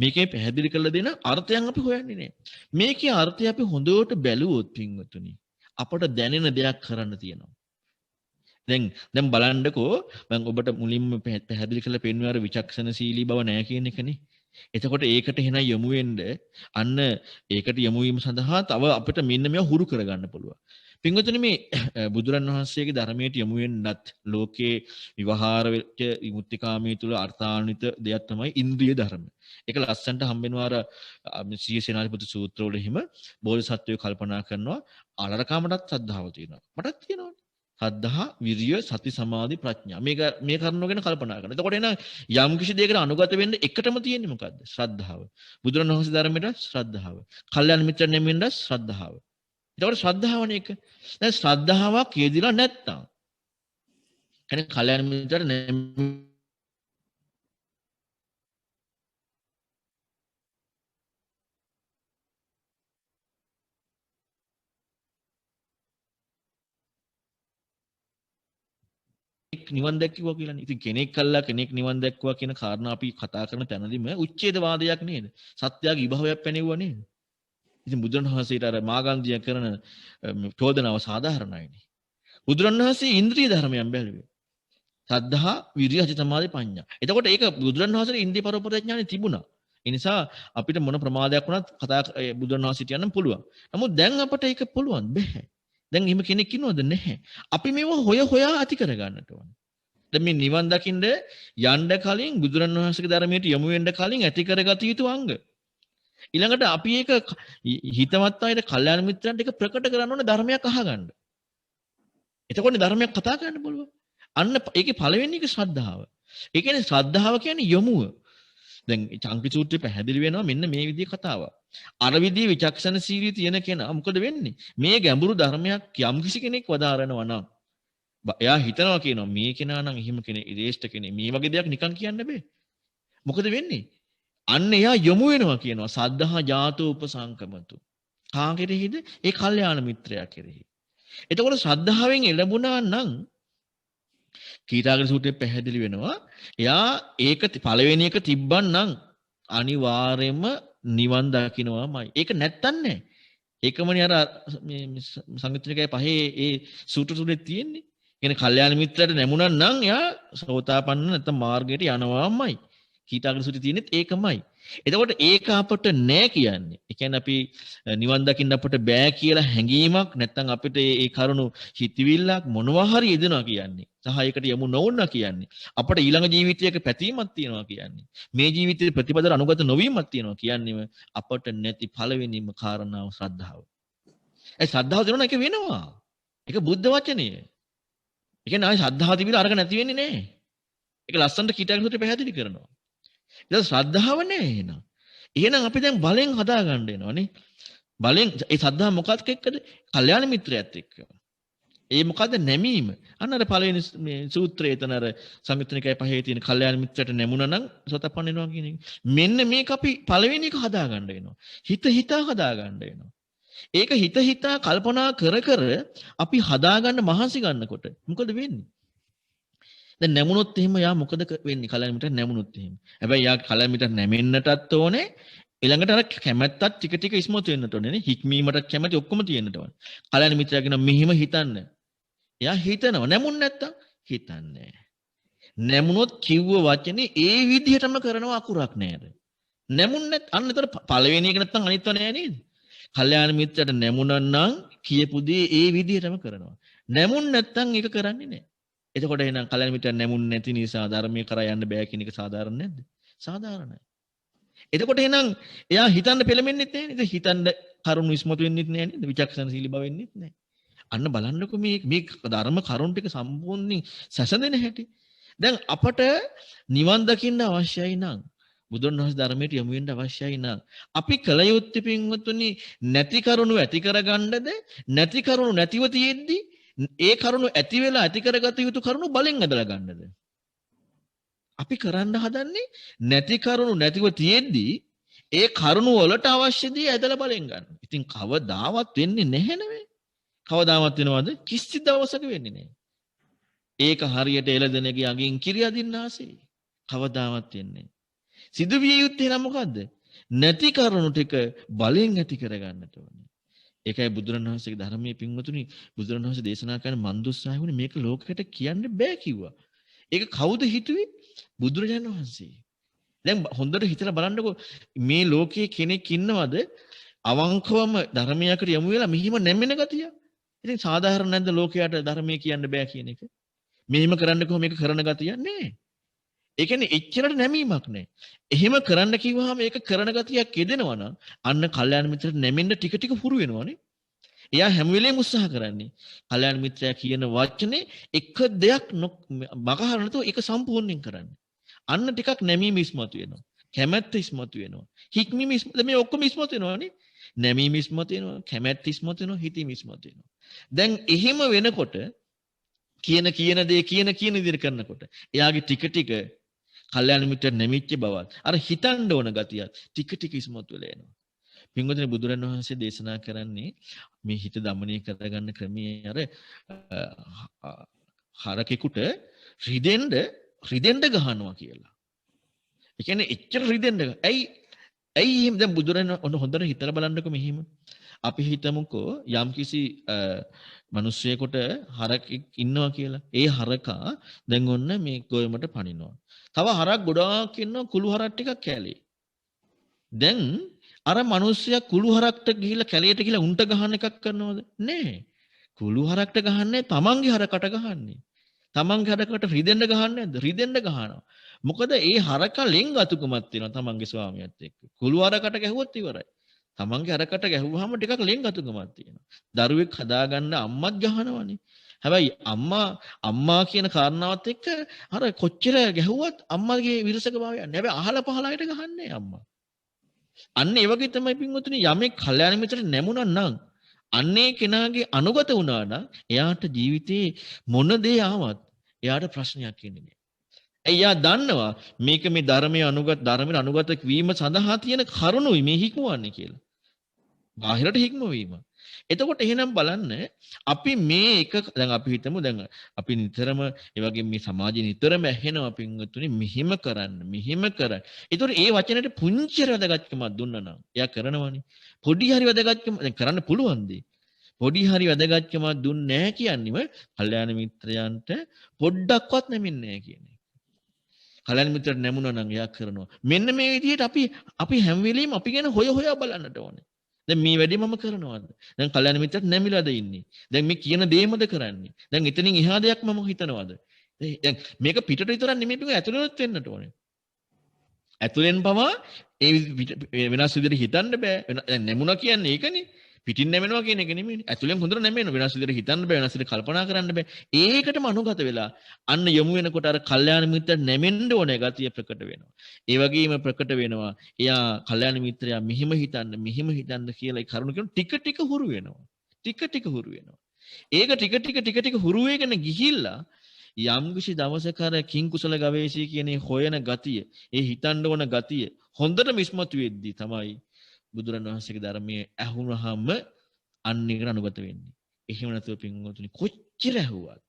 මේකේ පැහැදිලි කරලා දෙන අර්ථයන් අපි හොයන්නේ නැහැ. මේකේ අර්ථය අපි හොඳට බැලුවොත් පින්වතුනි අපට දැනෙන දෙයක් කරන්න තියෙනවා. දැන් බලන්නකෝ මම ඔබට මුලින්ම පැහැදිලි කරලා පෙන්වුවා අර විචක්ෂණශීලී බව නැහැ කියන එකනේ. එතකොට ඒකට එහෙනම් යමු වෙන්න අන්න ඒකට යමු වීම සඳහා තව අපිට මෙන්න මේවා හුරු කරගන්න පුළුවන්. පින්වතුනි මේ බුදුරන් වහන්සේගේ ධර්මයට යමු වෙන්නත් ලෝකේ විවහාර වෙච්ච විමුක්තිකාමී තුල අර්ථාන්විත දෙයක් තමයි ඉන්ද්‍රිය ධර්ම. ඒක ලස්සනට හම්බෙනවා අර සීය සේනාධිපති සූත්‍රවල එහෙම බෝධිසත්වයෝ කල්පනා කරනවා අලරකාමටත් ශ්‍රද්ධාව තියෙනවා. මටත් තියෙනවානේ. සද්ධා, විරිය, සති, සමාධි, ප්‍රඥා. මේ කරුණු ගැන කල්පනා කරනවා. එතකොට එන යම් කිසි දෙයකට අනුගත වෙන්න එකටම තියෙන්නේ මොකද්ද? ශ්‍රද්ධාව. බුදුරණවහන්සේ ධර්මයට ශ්‍රද්ධාව. කල්යාණ මිත්‍ර නෙමෙන්න ශ්‍රද්ධාව. එතකොට ශ්‍රද්ධාවනේ එක. දැන් ශ්‍රද්ධාවක් යෙදිලා නැත්තම් කෙනෙක් කල්යාණ මිත්‍ර නිවන් දැක්කුවා කියලානේ. ඉතින් කෙනෙක් කල්ලා කෙනෙක් නිවන් දැක්කුවා කියන කාරණා අපි කතා කරන තැනදීම උච්ඡේදවාදයක් නේද? සත්‍යයේ විභවයක් පැනෙවුවා නේද? ඉතින් බුදුරණවහන්සේට අර මාගන්ධිය කරන චෝදනාව සාධාරණයිනේ. බුදුරණවහන්සේ ඉන්ද්‍රිය ධර්මයන් බැලුවේ. සද්ධා, විරිය, සති, සමාධි, ප්‍රඥා. එතකොට ඒක බුදුරණවහන්සේට ඉන්ද්‍රිය පරෝපදඥානෙ තිබුණා. ඒ නිසා අපිට මොන ප්‍රමාදයක් වුණත් බුදුරණවහන්සේට යන්න පුළුවන්. නමුත් දැන් අපට ඒක පුළුවන් බෑ. දැන් එහෙම කෙනෙක් ඉන්නවද? නැහැ. අපි මේව හොයා ඇති කරගන්නට ඕනේ. දැන් මේ නිවන් දකින්න යන්න කලින් බුදුරණවහන්සේගේ ධර්මයට යොමු වෙන්න කලින් ඇති කරගත යුතු අංග. ඊළඟට අපි ඒක හිතවත් අයට කල්යාණ මිත්‍රයන්ට ඒක ප්‍රකට කරන්න ඕනේ ධර්මයක් අහගන්න. එතකොට ධර්මයක් කතා කරන්න පුළුවන්. අන්න ඒකේ පළවෙනි එක ශ්‍රද්ධාව. ඒ කියන්නේ ශ්‍රද්ධාව කියන්නේ යොමුව. දැන් චංකි සූත්‍රයේ පැහැදිලි වෙනවා මෙන්න මේ විදිහේ කතාවක්. අර විදිහේ විචක්ෂණශීලී තියෙන කෙනා මොකද වෙන්නේ? මේ ගැඹුරු ධර්මයක් යම් කිසි කෙනෙක් වදාරනවා නම් එයා හිතනවා කියනවා මේ කෙනා නම් එහෙම කෙනෙක් ඉරේෂ්ඨ කෙනෙක්. මේ වගේ දෙයක් නිකන් කියන්න බෑ. මොකද වෙන්නේ? අන්න එයා යොමු වෙනවා කියනවා. සද්ධා ජාතෝ උපසංකමතු. කා කෙරෙහිද? ඒ කල්යාණ මිත්‍රයා කෙරෙහි. එතකොට ශ්‍රද්ධාවෙන් එළඹුණා නම් කීටාගර සූත්‍රයේ පැහැදිලි වෙනවා. එයා ඒක පළවෙනි එක තිබ්බන්නම් අනිවාර්යයෙන්ම නිවන් දකින්නවාමයි. ඒක නැත්තන් නෑ. ඒකමනේ අර මේ සංයුත්තිනිකය පහේ ඒ සූත්‍ර තුනේ තියෙන්නේ. කියන්නේ කල්යාණ මිත්‍රයට නැමුණා නම් එයා සෝතාපන්න නැත්නම් මාර්ගයට යනවාමයි. කීටාගර සූත්‍රයේ තියෙනෙත් ඒකමයි. එතකොට ඒක අපට නෑ කියන්නේ. ඒ කියන්නේ අපි නිවන් දකින්න අපට බෑ කියලා හැඟීමක් නැත්නම් අපිට ඒ කරුණු හිතවිල්ලක් මොනවා හරි යෙදෙනවා කියන්නේ. සහ ඒකට යමු නොවුණා කියන්නේ. අපට ඊළඟ ජීවිතයක පැතීමක් තියෙනවා කියන්නේ. මේ ජීවිතේ ප්‍රතිපදර අනුගත නොවීමක් තියෙනවා කියන්නේම අපට නැති පළවෙනිම කාරණාව ශ්‍රද්ධාව. ඒ ශ්‍රද්ධාව දෙනවා එක වෙනවා. ඒක බුද්ධ වචනය. ඒ කියන්නේ ආයි ශ්‍රද්ධාව තිබිලා අරක නැති වෙන්නේ නෑ. ඒක ලස්සනට කීටාගර සූත්‍රය පැහැදිලි කරනවා. ඒක ශ්‍රද්ධාව නෑ එහෙනම්. එහෙනම් අපි දැන් බලෙන් හදා ගන්න වෙනවනේ. බලෙන් ඒ ශ්‍රද්ධාව මොකක්ද එක්කද? කල්යාණ මිත්‍රයත් එක්ක. ඒ මොකද්ද නැමීම? අන්න අර පළවෙනි මේ සූත්‍රයේ එතන අර සංයුත්තිනිකය පහේ තියෙන කල්යාණ මිත්‍රයට නැමුණා නම් සෝතපන්න වෙනවා කියන එක. මෙන්න මේක අපි පළවෙනි එක හදා ගන්න වෙනවා. හිත හිතා හදා ගන්න වෙනවා. ඒක හිත හිතා කල්පනා කර කර අපි හදා ගන්න මහන්සි ගන්නකොට මොකද වෙන්නේ? දැන් නැමුණොත් එහෙම යා මොකද වෙන්නේ? කල්යාණ මිත්‍රට නැමුණොත් එහෙම. හැබැයි යා කල්යාණ මිත්‍රට නැමෙන්නටත් ඕනේ. ඊළඟට අර කැමැත්තත් ටික ටික ඉස්මතු වෙන්නට ඕනේ නේ. හික්මීමට කැමැති ඔක්කොම තියෙන්නට ඕනේ. කල්යාණ මිත්‍රයා කියන මෙහිම හිතන්න. එයා හිතනවා. නැමුණ නැත්තම් හිතන්නේ. නැමුණොත් කිව්ව වචනේ ඒ විදිහටම කරනවා අකුරක් නෑද? නැමුණ නැත් අන්න ඒතර පළවෙනි එක නැත්තම් අනිත්ව නෑ නේද? කල්යාණ මිත්‍රට නැමුණා නම් කියපු දේ ඒ විදිහටම කරනවා. නැමුණ නැත්තම් ඒක කරන්නේ නෑ. එතකොට එහෙනම් කල්යාණ මිත්‍රට නැමුණ නැති නිසා ධර්මයේ කරා යන්න බෑ කියන එක සාධාරණ නැද්ද? සාධාරණයි. එතකොට එහෙනම් එයා හිතන්න පෙළඹෙන්නෙත් නැහැ නේද? හිතන්න කරුණු ඉස්මතු වෙන්නෙත් නැහැ නේද? විචක්ෂණශීලී බව වෙන්නෙත් නැහැ. අන්න බලන්නකො මේ ධර්ම කරුණු ටික සම්පූර්ණයෙන් සැසඳෙන හැටි. දැන් අපට නිවන් දකින්න අවශ්‍යයි නම් බුදුරණවහන්සේ ධර්මයට යොමු වෙන්න අවශ්‍යයි නම් අපි කල යුත්තේ පින්වතුනි නැති කරුණු ඇති කරගන්නද නැති කරුණු නැතිව තියෙද්දි ඒ කරුණු ඇති වෙලා ඇති කරගත යුතු කරුණු බලෙන් ඇදලා ගන්නද? අපි කරන්න හදන්නේ නැති කරුණු නැතිව තියෙද්දි ඒ කරුණු වලට අවශ්‍ය දේ ඇදලා බලෙන් ගන්න. ඉතින් කවදාවත් වෙන්නේ නැහැ නෙවෙයි. කවදාවත් වෙනවද? කිසි දවසක වෙන්නේ නැහැ. ඒක හරියට එළදෙනගේ අගින් කිරි අදින්නාසේ. කවදාවත් වෙන්නේ නැහැ. සිදුවිය යුත්තේ නම් මොකද්ද? නැති කරුණු ටික බලෙන් ඇති කරගන්නට ඕනේ. ඒකයි බුදුරණවහන්සේගේ ධර්මයේ පින්වතුනි බුදුරණවහන්සේ දේශනා කරන මන්දුස්සාය වුණේ මේක ලෝකෙට කියන්න බෑ කිව්වා. ඒක කවුද හිතුවේ? බුදුරජාණන් වහන්සේ. දැන් හොඳට හිතලා බලන්නකෝ මේ ලෝකයේ කෙනෙක් ඉන්නවද අවංකවම ධර්මයකට යමු වෙලා මෙහිම නැමෙන ගතිය. ඉතින් සාධාරණ නැද්ද ලෝකයට ධර්මයේ කියන්න බෑ කියන එක? මෙහිම කරන්න කොහොම මේක කරන ගතියක් නෑ. ඒ කියන්නේ එච්චරට නැමීමක් නෑ. එහෙම කරන්න කිව්වහම ඒක කරන ගතියක් යෙදෙනවා නම් අන්න කල්යාණ මිත්‍රට නැමෙන්න ටික ටික හුරු වෙනවනේ. එයා හැම වෙලේම උත්සාහ කරන්නේ කල්යාණ මිත්‍රයා කියන වචනේ එක දෙයක් මගහර නැතුව ඒක සම්පූර්ණයෙන් කරන්න. අන්න ටිකක් නැමීම ඉස්මතු වෙනවා. කැමැත්ත ඉස්මතු වෙනවා. හික්මීම ඉස්මතු මේ ඔක්කොම ඉස්මතු වෙනවනේ. නැමීම ඉස්මතු වෙනවා, කැමැත්ත ඉස්මතු වෙනවා, හිතීම ඉස්මතු වෙනවා. දැන් එහෙම වෙනකොට කියන දේ කියන විදිහට කරනකොට එයාගේ ටික ටික කල්යාණ මිත්‍රට නැමිච්ච බවත් අර හිතන්න ඕන ගතියත් ටික ටික ඉස්මතු වෙලා එනවා. පින්වතුනි බුදුරණවහන්සේ දේශනා කරන්නේ මේ හිත দমনය කරගන්න ක්‍රමයේ අර හරකෙකුට රිදෙන්න ගහනවා කියලා. ඒ කියන්නේ එච්චර රිදෙන්න. ඇයි එහෙම දැන් බුදුරණන් හොඳට හිතලා බලන්නකෝ මෙහිම. අපි හිතමුකෝ යම්කිසි මිනිස්සෙකුට හරකෙක් ඉන්නවා කියලා. ඒ හරකා දැන් ඔන්න මේ ගොයමට පනිනවා. තව හරක් ගොඩාක් ඉන්නවා කුළු හරක් ටිකක් කැලේ. දැන් අර මිනිස්සයා කුළු හරක්ට ගිහිල්ලා කැලේට ගිහිල්ලා උන්ට ගහන එකක් කරනවද? නෑ. කුළු හරක්ට ගහන්නේ තමන්ගේ හරකට ගහන්නේ. තමන්ගේ හරකට රිදෙන්න ගහන්නේ නැද්ද? රිදෙන්න ගහනවා. මොකද ඒ හරකා ලෙන්ගතුකමක් තියෙනවා තමන්ගේ ස්වාමියාත් එක්ක. කුළු හරකට ගැහුවොත් ඉවරයි. තමන්ගේ හරකට ගැහුවාම ටිකක් ලෙන්ගතුකමක් තියෙනවා. දරුවෙක් හදාගන්න අම්මත් ගහනවනේ. හැබැයි අම්මා කියන කාරණාවත් එක්ක අර කොච්චර ගැහුවත් අම්මගේ විරසක භාවය නැහැ. හැබැයි අහල පහලයට ගහන්නේ අම්මා. අන්න ඒ වගේ තමයි පින්වතුනි යමෙක් කල්යාණ මිත්‍රට නැමුණා නම් අන්නේ කෙනාගේ අනුගත වුණා නම් එයාට ජීවිතේ මොන දේ ආවත් එයාට ප්‍රශ්නයක් එන්නේ නැහැ. එයා දන්නවා මේක මේ ධර්මයේ අනුගත වීම සඳහා තියෙන කරුණුයි මේ හික්මවන්නේ කියලා. බාහිරට හික්මවීම. එතකොට එහෙනම් බලන්න අපි මේ එක දැන් අපි හිතමු දැන් අපි නිතරම ඒ වගේ මේ සමාජයේ නිතරම ඇහෙනවා පින්වතුනි මෙහිම කරන්න මෙහිම කරන්න. ඒතකොට ඒ වචනෙට පුංචි වැදගත්කමක් දුන්නා නම් එයා කරනවනේ. පොඩි හරි වැදගත්කම දැන් කරන්න පුළුවන් දේ. පොඩි හරි වැදගත්කමක් දුන්නේ නැහැ කියන්නේම කල්යාණ මිත්‍රයන්ට පොඩ්ඩක්වත් නැමින්නේ නැහැ කියන්නේ. කල්යාණ මිත්‍රට නැමුණා නම් එයා කරනවා. මෙන්න මේ විදිහට අපි හැම වෙලෙම අපි ගැන හොයා බලන්නට ඕනේ. දැන් මේ වැඩේ මම කරනවද? දැන් කල්යාණ මිත්‍රට නැමිලාද ඉන්නේ? දැන් මේ කියන දේමද කරන්නේ? දැන් එතනින් එහා දෙයක් මම හිතනවද? දැන් මේක පිටට විතරක් නෙමෙයි පිටු ඇතුළෙත් වෙන්නට ඕනේ. ඇතුළෙන් පවා ඒ වෙනස් විදිහට හිතන්න බෑ. දැන් නැමුණා කියන්නේ ඒකනේ. පිටින් නැමෙනවා කියන එක නෙමෙයි. ඇතුළෙන් හොඳට නැමෙනවා. වෙනස් විදිහට හිතන්න බෑ. වෙනස් විදිහට කල්පනා කරන්න බෑ. ඒකටම අනුගත වෙලා අන්න යමු වෙනකොට අර කල්යාණ මිත්‍රට නැමෙන්න ඕනේ ගතිය ප්‍රකට වෙනවා. ඒ වගේම ප්‍රකට වෙනවා. එයා කල්යාණ මිත්‍රයා මෙහිම හිතන්න කියලා ඒ කරුණ කියන ටික හුරු වෙනවා. ටික හුරු වෙනවා. ඒක ටික හුරු වෙගෙන ගිහිල්ලා යම් කිසි දවසක අර කිං කුසල ගවේෂී කියන හොයන ගතිය, ඒ හිතන්න ඕන ගතිය හොඳටම ඉස්මතු වෙද්දී තමයි බුදුරණවහන්සේගේ ධර්මයේ ඇහුනහම අන්න ඒකට අනුගත වෙන්නේ. එහෙම නැතුව පින්වතුනි කොච්චර ඇහුවත්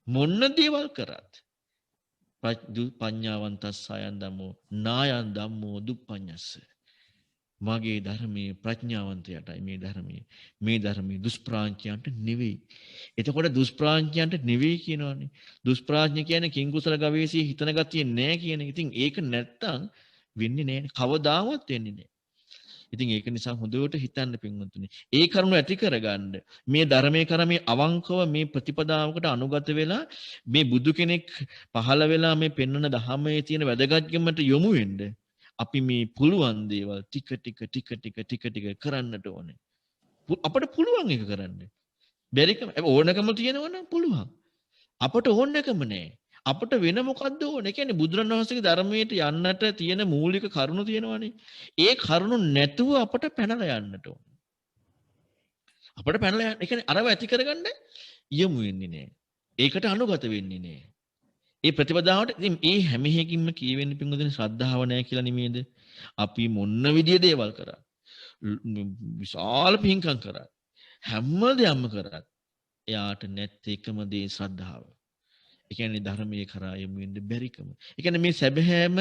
මොන දේවල් කරත් පඤ්ඤාවන්තස්සයන් ධම්මෝ නායන් ධම්මෝ දුප්පඤ්ඤස්ස. මගේ ධර්මයේ ප්‍රඥාවන්තයටයි මේ ධර්මයේ දුෂ්ප්‍රාඥයන්ට නෙවෙයි. එතකොට දුෂ්ප්‍රාඥයන්ට නෙවෙයි කියනවනේ. දුෂ්ප්‍රාඥ කියන්නේ කිං කුසල ගවේෂී හිතන ගතිය නෑ කියන එක. ඉතින් ඒක නැත්තම් වෙන්නේ නෑනේ. කවදාවත් වෙන්නේ නෑ. ඉතින් ඒක නිසා හොඳට හිතන්න පින්වතුනි. ඒ කරුණ ඇති කරගන්න මේ ධර්මයේ කරමේ අවංකව මේ ප්‍රතිපදාවකට අනුගත වෙලා මේ බුදු කෙනෙක් පහළ වෙලා මේ පෙන්වන ධර්මයේ තියෙන වැදගත්කමට යොමු වෙන්න අපි මේ පුළුවන් දේවල් ටික කරන්නට ඕනේ. අපිට පුළුවන් එක කරන්න. බැරිකම ඕනකම තියෙනවනම් පුළුවන්. අපට ඕනකම නැහැ. අපට වෙන මොකද්ද ඕනේ? කියන්නේ බුදුරණවහන්සේගේ ධර්මයට යන්නට තියෙන මූලික කරුණු තියෙනවානේ. ඒ කරුණු නැතුව අපට පැනලා යන්නට ඕනේ. අපට පැනලා යන්න. ඒ කියන්නේ අරව ඇති කරගන්න යමු වෙන්නේ නැහැ. ඒකට අනුගත වෙන්නේ නැහැ. ඒ ප්‍රතිපදාවට ඉතින් ඒ හැම එකකින්ම කියවෙන්නේ පින්වතුනි ශ්‍රද්ධාව නැහැ කියලා නෙමෙයිද? අපි මොන විදිය දේවල් කරා. විශාල පින්කම් කරා. හැම දෙයක්ම කරා. එයාට නැත් එකම දේ ශ්‍රද්ධාව. ඒ කියන්නේ ධර්මයේ කරා යමු වෙන්න බැරිකම. ඒ කියන්නේ මේ සැබෑම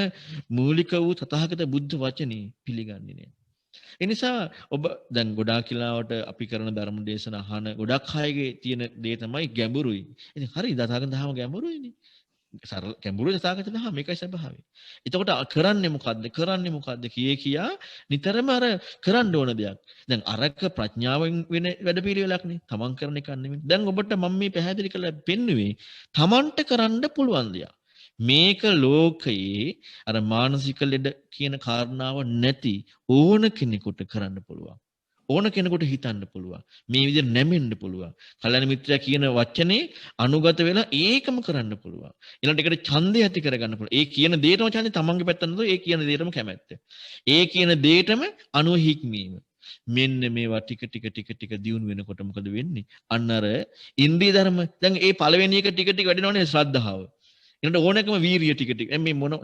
මූලික වූ තථාගත බුද්ධ වචනේ පිළිගන්නේ නැහැ. ඒ නිසා ඔබ දැන් ගොඩාක් කාලවට අපි කරන ධර්ම දේශන අහන ගොඩක් අයගේ තියෙන දේ තමයි ගැඹුරුයි. ඉතින් හරි තථාගත ධර්ම ගැඹුරුයිනේ. සරල ගැඹුරු තථාගත ධර්ම මේකයි ස්වභාවය. එතකොට කරන්නේ මොකද්ද කියා නිතරම අර කරන්න ඕන දෙයක්. දැන් අරක ප්‍රඥාවෙන් වෙන වැඩපිළිවෙලක් නේ. තමන් කරන එක නෙමෙයි. දැන් ඔබට මම මේ පැහැදිලි කරලා පෙන්නුවේ තමන්ට කරන්න පුළුවන් දෙයක්. මේක ලෝකයේ අර මානසික ලෙඩ කියන කාරණාව නැති ඕන කෙනෙකුට කරන්න පුළුවන්. ඕන කෙනෙකුට හිතන්න පුළුවන්. මේ විදිහට නැමෙන්න පුළුවන්. කල්‍යාණ මිත්‍රයා කියන වචනේ අනුගත වෙලා ඒකම කරන්න පුළුවන්. ඊළඟට ඒකට ඡන්දය ඇති කරගන්න පුළුවන්. ඒ කියන දේටම ඡන්දය තමන්ගේ පැත්තට නේද? ඒ කියන දේටම කැමැත්ත. ඒ කියන දේටම අනුව හික්මීම. මෙන්න මේවා ටික දියුණු වෙනකොට මොකද වෙන්නේ? අන්න අර ඉන්ද්‍රිය ධර්ම දැන් ඒ පළවෙනි එක ටික වැඩෙනවනේ ශ්‍රද්ධාව. ඊළඟට ඕනකම වීරිය ටික. මේ මොන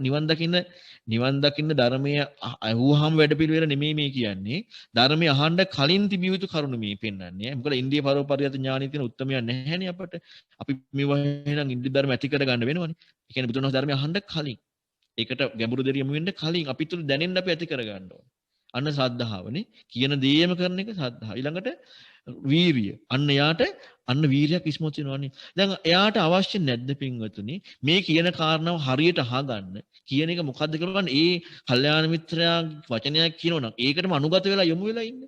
නිවන් දකින්න ධර්මයේ අහුවහම වැඩපිළිවෙල නෙමෙයි මේ කියන්නේ. ධර්මයේ අහන්න කලින් තිබිය යුතු කරුණු මේ පෙන්වන්නේ. මොකද ඉන්ද්‍රිය පරෝපරියත ඥානෙ තියෙන උත්තරමයක් නැහැනේ අපට. අපි මේවා එහෙනම් ඉන්ද්‍රිය ධර්ම ඇති කර ගන්න වෙනවනේ. ඒ කියන්නේ බුදුන් ධර්මයේ අහන්න කලින්. ඒකට ගැඹුරු දෙරියම වෙන්න කලින් අපි තුල දැනෙන්න අපි ඇති කර ගන්න ඕනේ. අන්න ශ්‍රද්ධාවනේ. කියන දේම කරන එක ශ්‍රද්ධාව. ඊළඟට වීරිය. අන්න වීරියක් ඉස්මතු වෙනවනේ. දැන් එයාට අවශ්‍ය නැද්ද පින්වතුනි මේ කියන කාරණාව හරියට අහගන්න කියන එක මොකද්ද කියලා ඒ කල්යාණ මිත්‍රයා වචනයක් කියනවනම් ඒකටම අනුගත වෙලා යොමු වෙලා ඉන්න.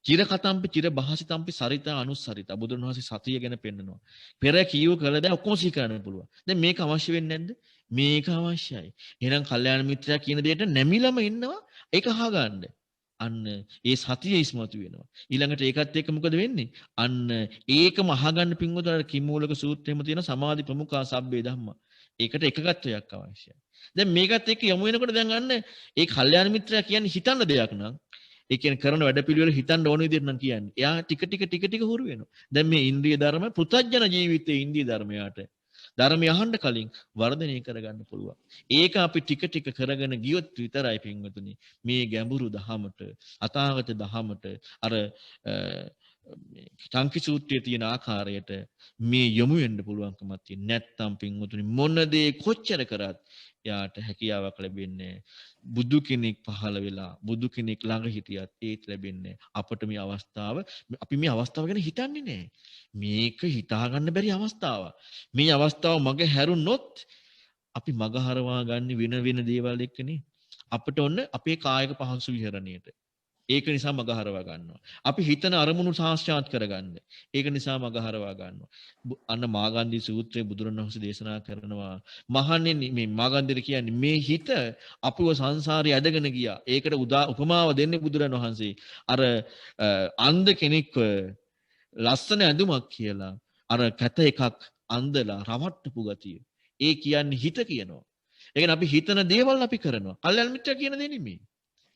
චිර කතම්පි චිර භාසිතම්පි සරිතා අනුස්සරිතා බුදුරණවහන්සේ සතිය ගැන පෙන්නනවා. පෙර කීව කළ දේ ඔක්කොම සිහි කරන්න පුළුවන්. දැන් මේක අවශ්‍ය වෙන්නේ නැද්ද? මේක අවශ්‍යයි. එහෙනම් කල්යාණ මිත්‍රයා කියන දෙයට නැමිලම ඉන්නවා ඒක අහගන්න. අන්න ඒ සතිය ඉස්මතු වෙනවා. ඊළඟට ඒකත් එක්ක මොකද වෙන්නේ? අන්න ඒකම අහගන්න පින්වතුන්ට කිම්මූලක සූත්‍රයේම තියෙන සමාධි ප්‍රමුඛා සබ්බේ ධම්මා. ඒකට එකගත්වයක් අවශ්‍යයි. දැන් මේකත් එක්ක යමු වෙනකොට දැන් අන්න ඒ කල්යාණ මිත්‍රයා කියන්නේ හිතන්න දෙයක් නම් ඒ කියන්නේ කරන වැඩපිළිවෙල හිතන්න ඕන විදිහට නම් කියන්නේ. එයා ටික හුරු වෙනවා. දැන් මේ ඉන්ද්‍රිය ධර්ම පෘථජන ජීවිතයේ ඉන්ද්‍රිය ධර්මයට ධර්මය අහන්න කලින් වර්ධනය කරගන්න පුළුවන්. ඒක අපි ටික ටික කරගෙන ගියොත් විතරයි පින්වතුනි මේ ගැඹුරු දහමට අතාගත දහමට අර සංකි සූත්‍රයේ තියෙන ආකාරයට මේ යොමු වෙන්න පුළුවන්කමක් තියෙන. නැත්තම් පින්වතුනි මොන දේ කොච්චර කරත් යාට හැකියාවක් ලැබෙන්නේ බුදු කෙනෙක් පහළ වෙලා බුදු කෙනෙක් ළඟ හිටියත් ඒත් ලැබෙන්නේ අපට මේ අවස්ථාව අපි මේ අවස්ථාව ගැන හිතන්නේ නැහැ. මේක හිතා ගන්න බැරි අවස්ථාවක්. මේ අවස්ථාව මග හැරුණොත් අපි මග හරවා ගන්න වෙන දේවල් එක්කනේ. අපිට ඔන්න අපේ කායික පහසු විහරණයට ඒක නිසා මග හරවා ගන්නවා. අපි හිතන අරමුණු සාක්ෂාත් කරගන්න. ඒක නිසා මග හරවා ගන්නවා. අන්න මාගන්ධි සූත්‍රයේ බුදුරණවහන්සේ දේශනා කරනවා මහන්නේ මේ මාගන්ධිර කියන්නේ මේ හිත අපව සංසාරේ ඇදගෙන ගියා. ඒකට උපමාව දෙන්නේ බුදුරණවහන්සේ. අර අන්ධ කෙනෙක්ව ලස්සන ඇඳුමක් කියලා අර කැත එකක් අන්දලා රවට්ටපු ගතිය. ඒ කියන්නේ හිත කියනවා. ඒ කියන්නේ අපි හිතන දේවල් අපි කරනවා. කල්යල් මිත්‍යා කියන දේ නෙමෙයි.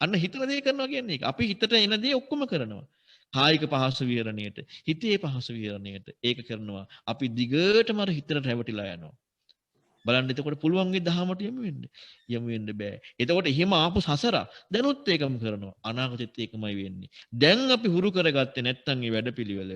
අන්න හිතන දේ කරනවා කියන්නේ ඒක. අපි හිතට එන දේ ඔක්කොම කරනවා. කායික පහසු විහරණයට, හිතේ පහසු විහරණයට ඒක කරනවා. අපි දිගටම අර හිතට රැවටිලා යනවා. බලන්න එතකොට පුළුවන් මේ දහමට යමු වෙන්න බෑ. එතකොට එහෙම ආපු සසර දැනුත් ඒකම කරනවා. අනාගතෙත් ඒකමයි වෙන්නේ. දැන් අපි හුරු කරගත්තේ නැත්නම් මේ වැඩපිළිවෙල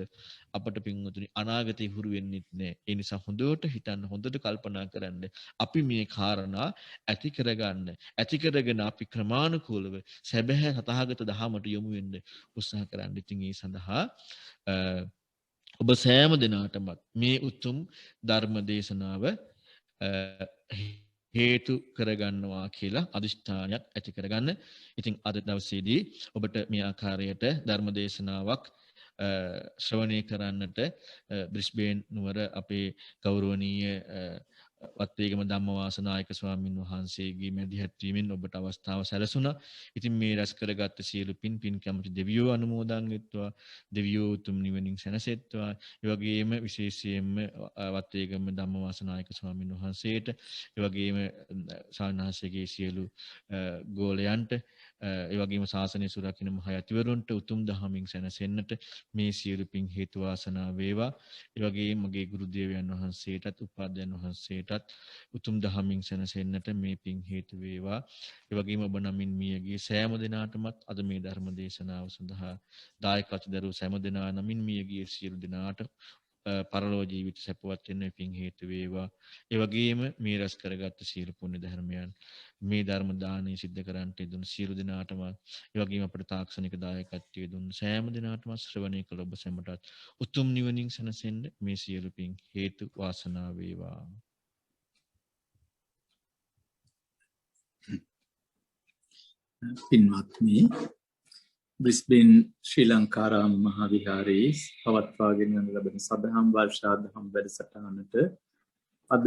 අපට පින්වතුනි අනාගතේ හුරු වෙන්නෙත් නෑ. ඒ නිසා හොඳට හිතන්න, හොඳට කල්පනා කරන්න. අපි මේ කාරණා ඇති කරගන්න. ඇති කරගෙන අපි ක්‍රමානුකූලව සැබෑ තථාගත දහමට යොමු වෙන්න උත්සාහ කරන්න. ඉතින් ඒ සඳහා ඔබ සෑම දිනාටමත් මේ උතුම් ධර්ම දේශනාව හේතු කරගන්නවා කියලා අදිෂ්ඨානයක් ඇති කරගන්න. ඉතින් අද දවසේදී ඔබට මේ ආකාරයට ධර්ම දේශනාවක් ශ්‍රවණය කරන්නට බ්‍රිස්බේන් නුවර අපේ ගෞරවනීය වත්තේගම ධම්මවාසනායක ස්වාමින් වහන්සේගේ මැදිහත් වීමෙන් ඔබට අවස්ථාව සැලසුණා. ඉතින් මේ රැස් කරගත්ත සියලු පින් කැමති දෙවියෝ අනුමෝදන් වෙත්වා. දෙවියෝ උතුම් නිවනින් සැනසෙත්වා. ඒ වගේම විශේෂයෙන්ම වත්තේගම ධම්මවාසනායක ස්වාමින් වහන්සේට, ඒ වගේම සාන්නාසයේ සියලු ගෝලයන්ට, ඒ වගේම ශාසනය සුරකින්න මහ යතිවරුන්ට උතුම් දහමින් සැනසෙන්නට මේ සියලු පින් හේතු වාසනා වේවා. ඒ වගේම මගේ ගුරු දේවයන් වහන්සේටත් උපාධ්‍යයන් වහන්සේටත් උතුම් දහමින් සැනසෙන්නට මේ පින් හේතු වේවා. ඒ වගේම ඔබ නමින් මියගේ සෑම දිනාටමත් අද මේ ධර්ම දේශනාව සඳහා දායකත්ව දරූ සෑම දිනා නමින් මියගේ සියලු දිනාට පරලෝ ජීවිත සැපවත් වෙන්න පින් හේතු වේවා. ඒ වගේම මේ රැස් කරගත්ත සියලු පුණ්‍ය ධර්මයන් මේ ධර්ම දානය සිද්ධ කරන්නට දුන් සියලු දිනාටම, ඒ වගේම අපට තාක්ෂණික දායකත්වයේ දුන් සෑම දිනාටම ශ්‍රවණය කළ ඔබ සැමටත් උතුම් නිවනින් සැනසෙන්න මේ සියලු පින් හේතු වාසනා වේවා. පින්වත්නි, බ්‍රිස්බේන් ශ්‍රී ලංකාරාම මහා විහාරයේ පවත්වාගෙන යන ලබන සදහම් වර්ෂාදහම් වැඩසටහනට අද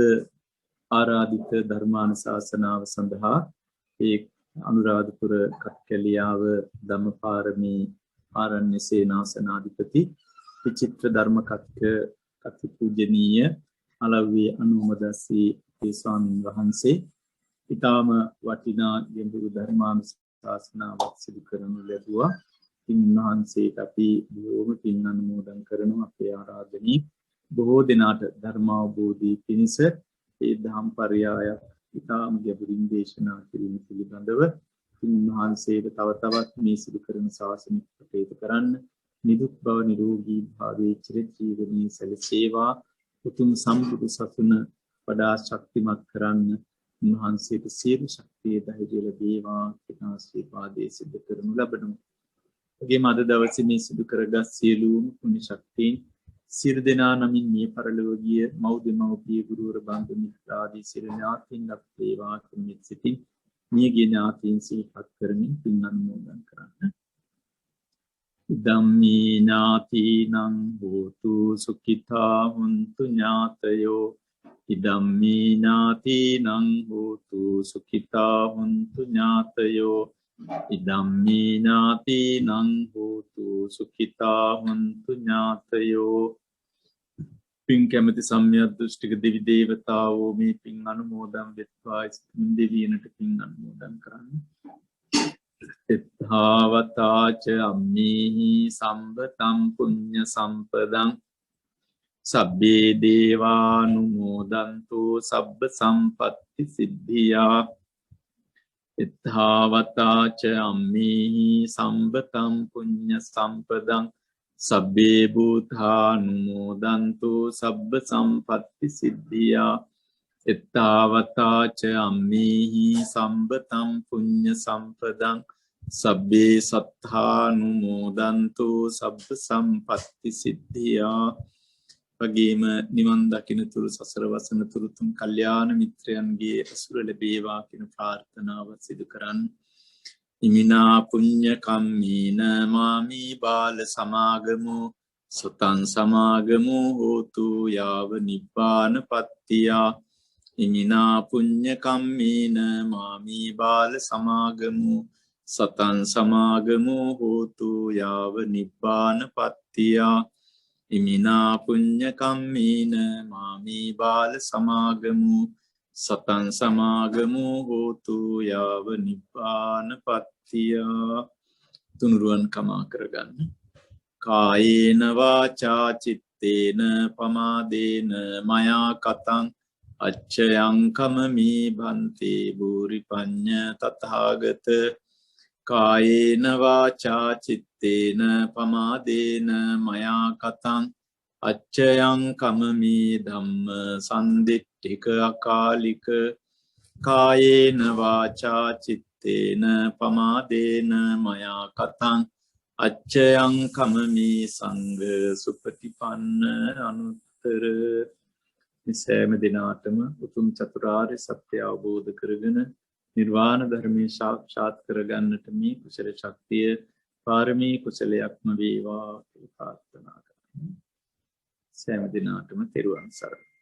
ආරාධිත ධර්මානුශාසනාව සඳහා ඒ අනුරාධපුර කට්කැලියාව ධම්මපාරමී ආරණ්‍ය සේනාසනාධිපති විචිත්‍ර ධර්ම කති පූජනීය අලව්වේ අනුමදස්සී ඒ ස්වාමීන් වහන්සේ ඊටාම වටිනා ගැඹුරු ධර්මානුශාසනාවක් සිදු කරනු ලැබුවා. උන්වහන්සේට අපි බොහෝම පින් අනුමෝදන් කරනවා. අපේ ආරාධනීය බොහෝ දිනාට ධර්මාවබෝධී පිණිස ඒ දහම් පරයයක් ඊටාම ගැඹුරින් දේශනා කිරීම පිළිබඳව උන්වහන්සේට තව තවත් මේ සිදු කරන ශාසනික කටයුතු කරන්න නිදුක් බව නිරෝගී භාවයේ චිර ජීවනයේ සැලසේවා. උතුම් සම්බුදු සසුන වඩා ශක්තිමත් කරන්න උන්වහන්සේට සියලු ශක්තිය ධෛර්යය ලැබේවා කියන ආශිර්වාදයේ සිදු කරනු ලබනවා. ඔබගේ අද දවසේ මේ සිදු කරගත් සියලුම පුණ්‍ය ශක්තියින් සියලු දෙනා නමින් මේ පරලොව ගිය මව් දෙමව්පිය ගුරුවර බන්දු මිත්‍ර ආදී සියලු ඥාතීන් ලැබේවා කියන සිතින් මියගිය ඥාතීන් සිහිපත් කරමින් පින් අනුමෝදන් කරන්න. ධම්මේ ඥාතිනං හෝතු සුඛිතා හුන්තු ඥාතයෝ ඉදම්මේ ඥාතිනං හෝතු සුඛිතා හුන්තු ඥාතයෝ ඉදම්මේ ඥාතිනං හෝතු සුඛිතා හුන්තු ඥාතයෝ. පින් කැමති සම්‍යක් දෘෂ්ටික දෙවි දේවතාවෝ මේ පින් අනුමෝදන් වෙත්වා. දෙවියන්ට පින් අනුමෝදන් කරන්න. එත්තාවතාච අම්මේහි සම්බතම් පුඤ්ඤ සම්පදං Sabbe devanumodantu sabba sampatti siddhiya itthavata ca ammehi sambatam punya sampadang sabbe bhuthanumodantu sabba sampatti siddhiya itthavata ca ammehi sambatam punya sampadang sabbe satthanumodantu sabba sampatti siddhiya වගේම නිවන් දකින තුරු සසර වසන තුරුතුම් කල්යාණ මිත්‍රයන්ගේ ඇසුර ලැබේවා කියන ප්‍රාර්ථනාව සිදු කරන්න. ඉමිනා පුඤ්ඤ කම්මේන මාමි බාල සමාගමෝ සතං සමාගමෝ හෝතු යාව නිබ්බානපත්තියා. ඉමිනා පුඤ්ඤ කම්මේන මාමි බාල සමාගමෝ සතං සමාගමෝ හෝතු යාව නිබ්බානපත්තියා. ඉමිනා පුඤ්ඤ කම්මේන මාමි බාල සමාගමු සතං සමාගමු හෝතු යාව නිබ්බානපත්තිය. තුනුරුවන් කමා කරගන්න. කායේන වාචා චිත්තේන පමාදේන මයා කතං අච්චයං කමමි භන්තේ භූරි පඤ්ඤ තථාගත. කායේන වාචා චිත්තේන පමාදේන මයා කතං අච්චයං කමමි ධම්ම සන්දිට්ඨික අකාලික. කායේන වාචා චිත්තේන පමාදේන මයා කතං අච්චයං කමමි සංඝ සුපටිපන්න අනුත්තර. සෑම දිනාටම උතුම් චතුරාර්ය සත්‍ය අවබෝධ කරගෙන නිර්වාණ ධර්මයේ සාක්ෂාත් කරගන්නට මේ කුසල ශක්තිය පාරමී කුසලයක්ම වේවා කියලා ප්‍රාර්ථනා කරමි. සෑම දිනාටම තෙරුවන් සරණයි.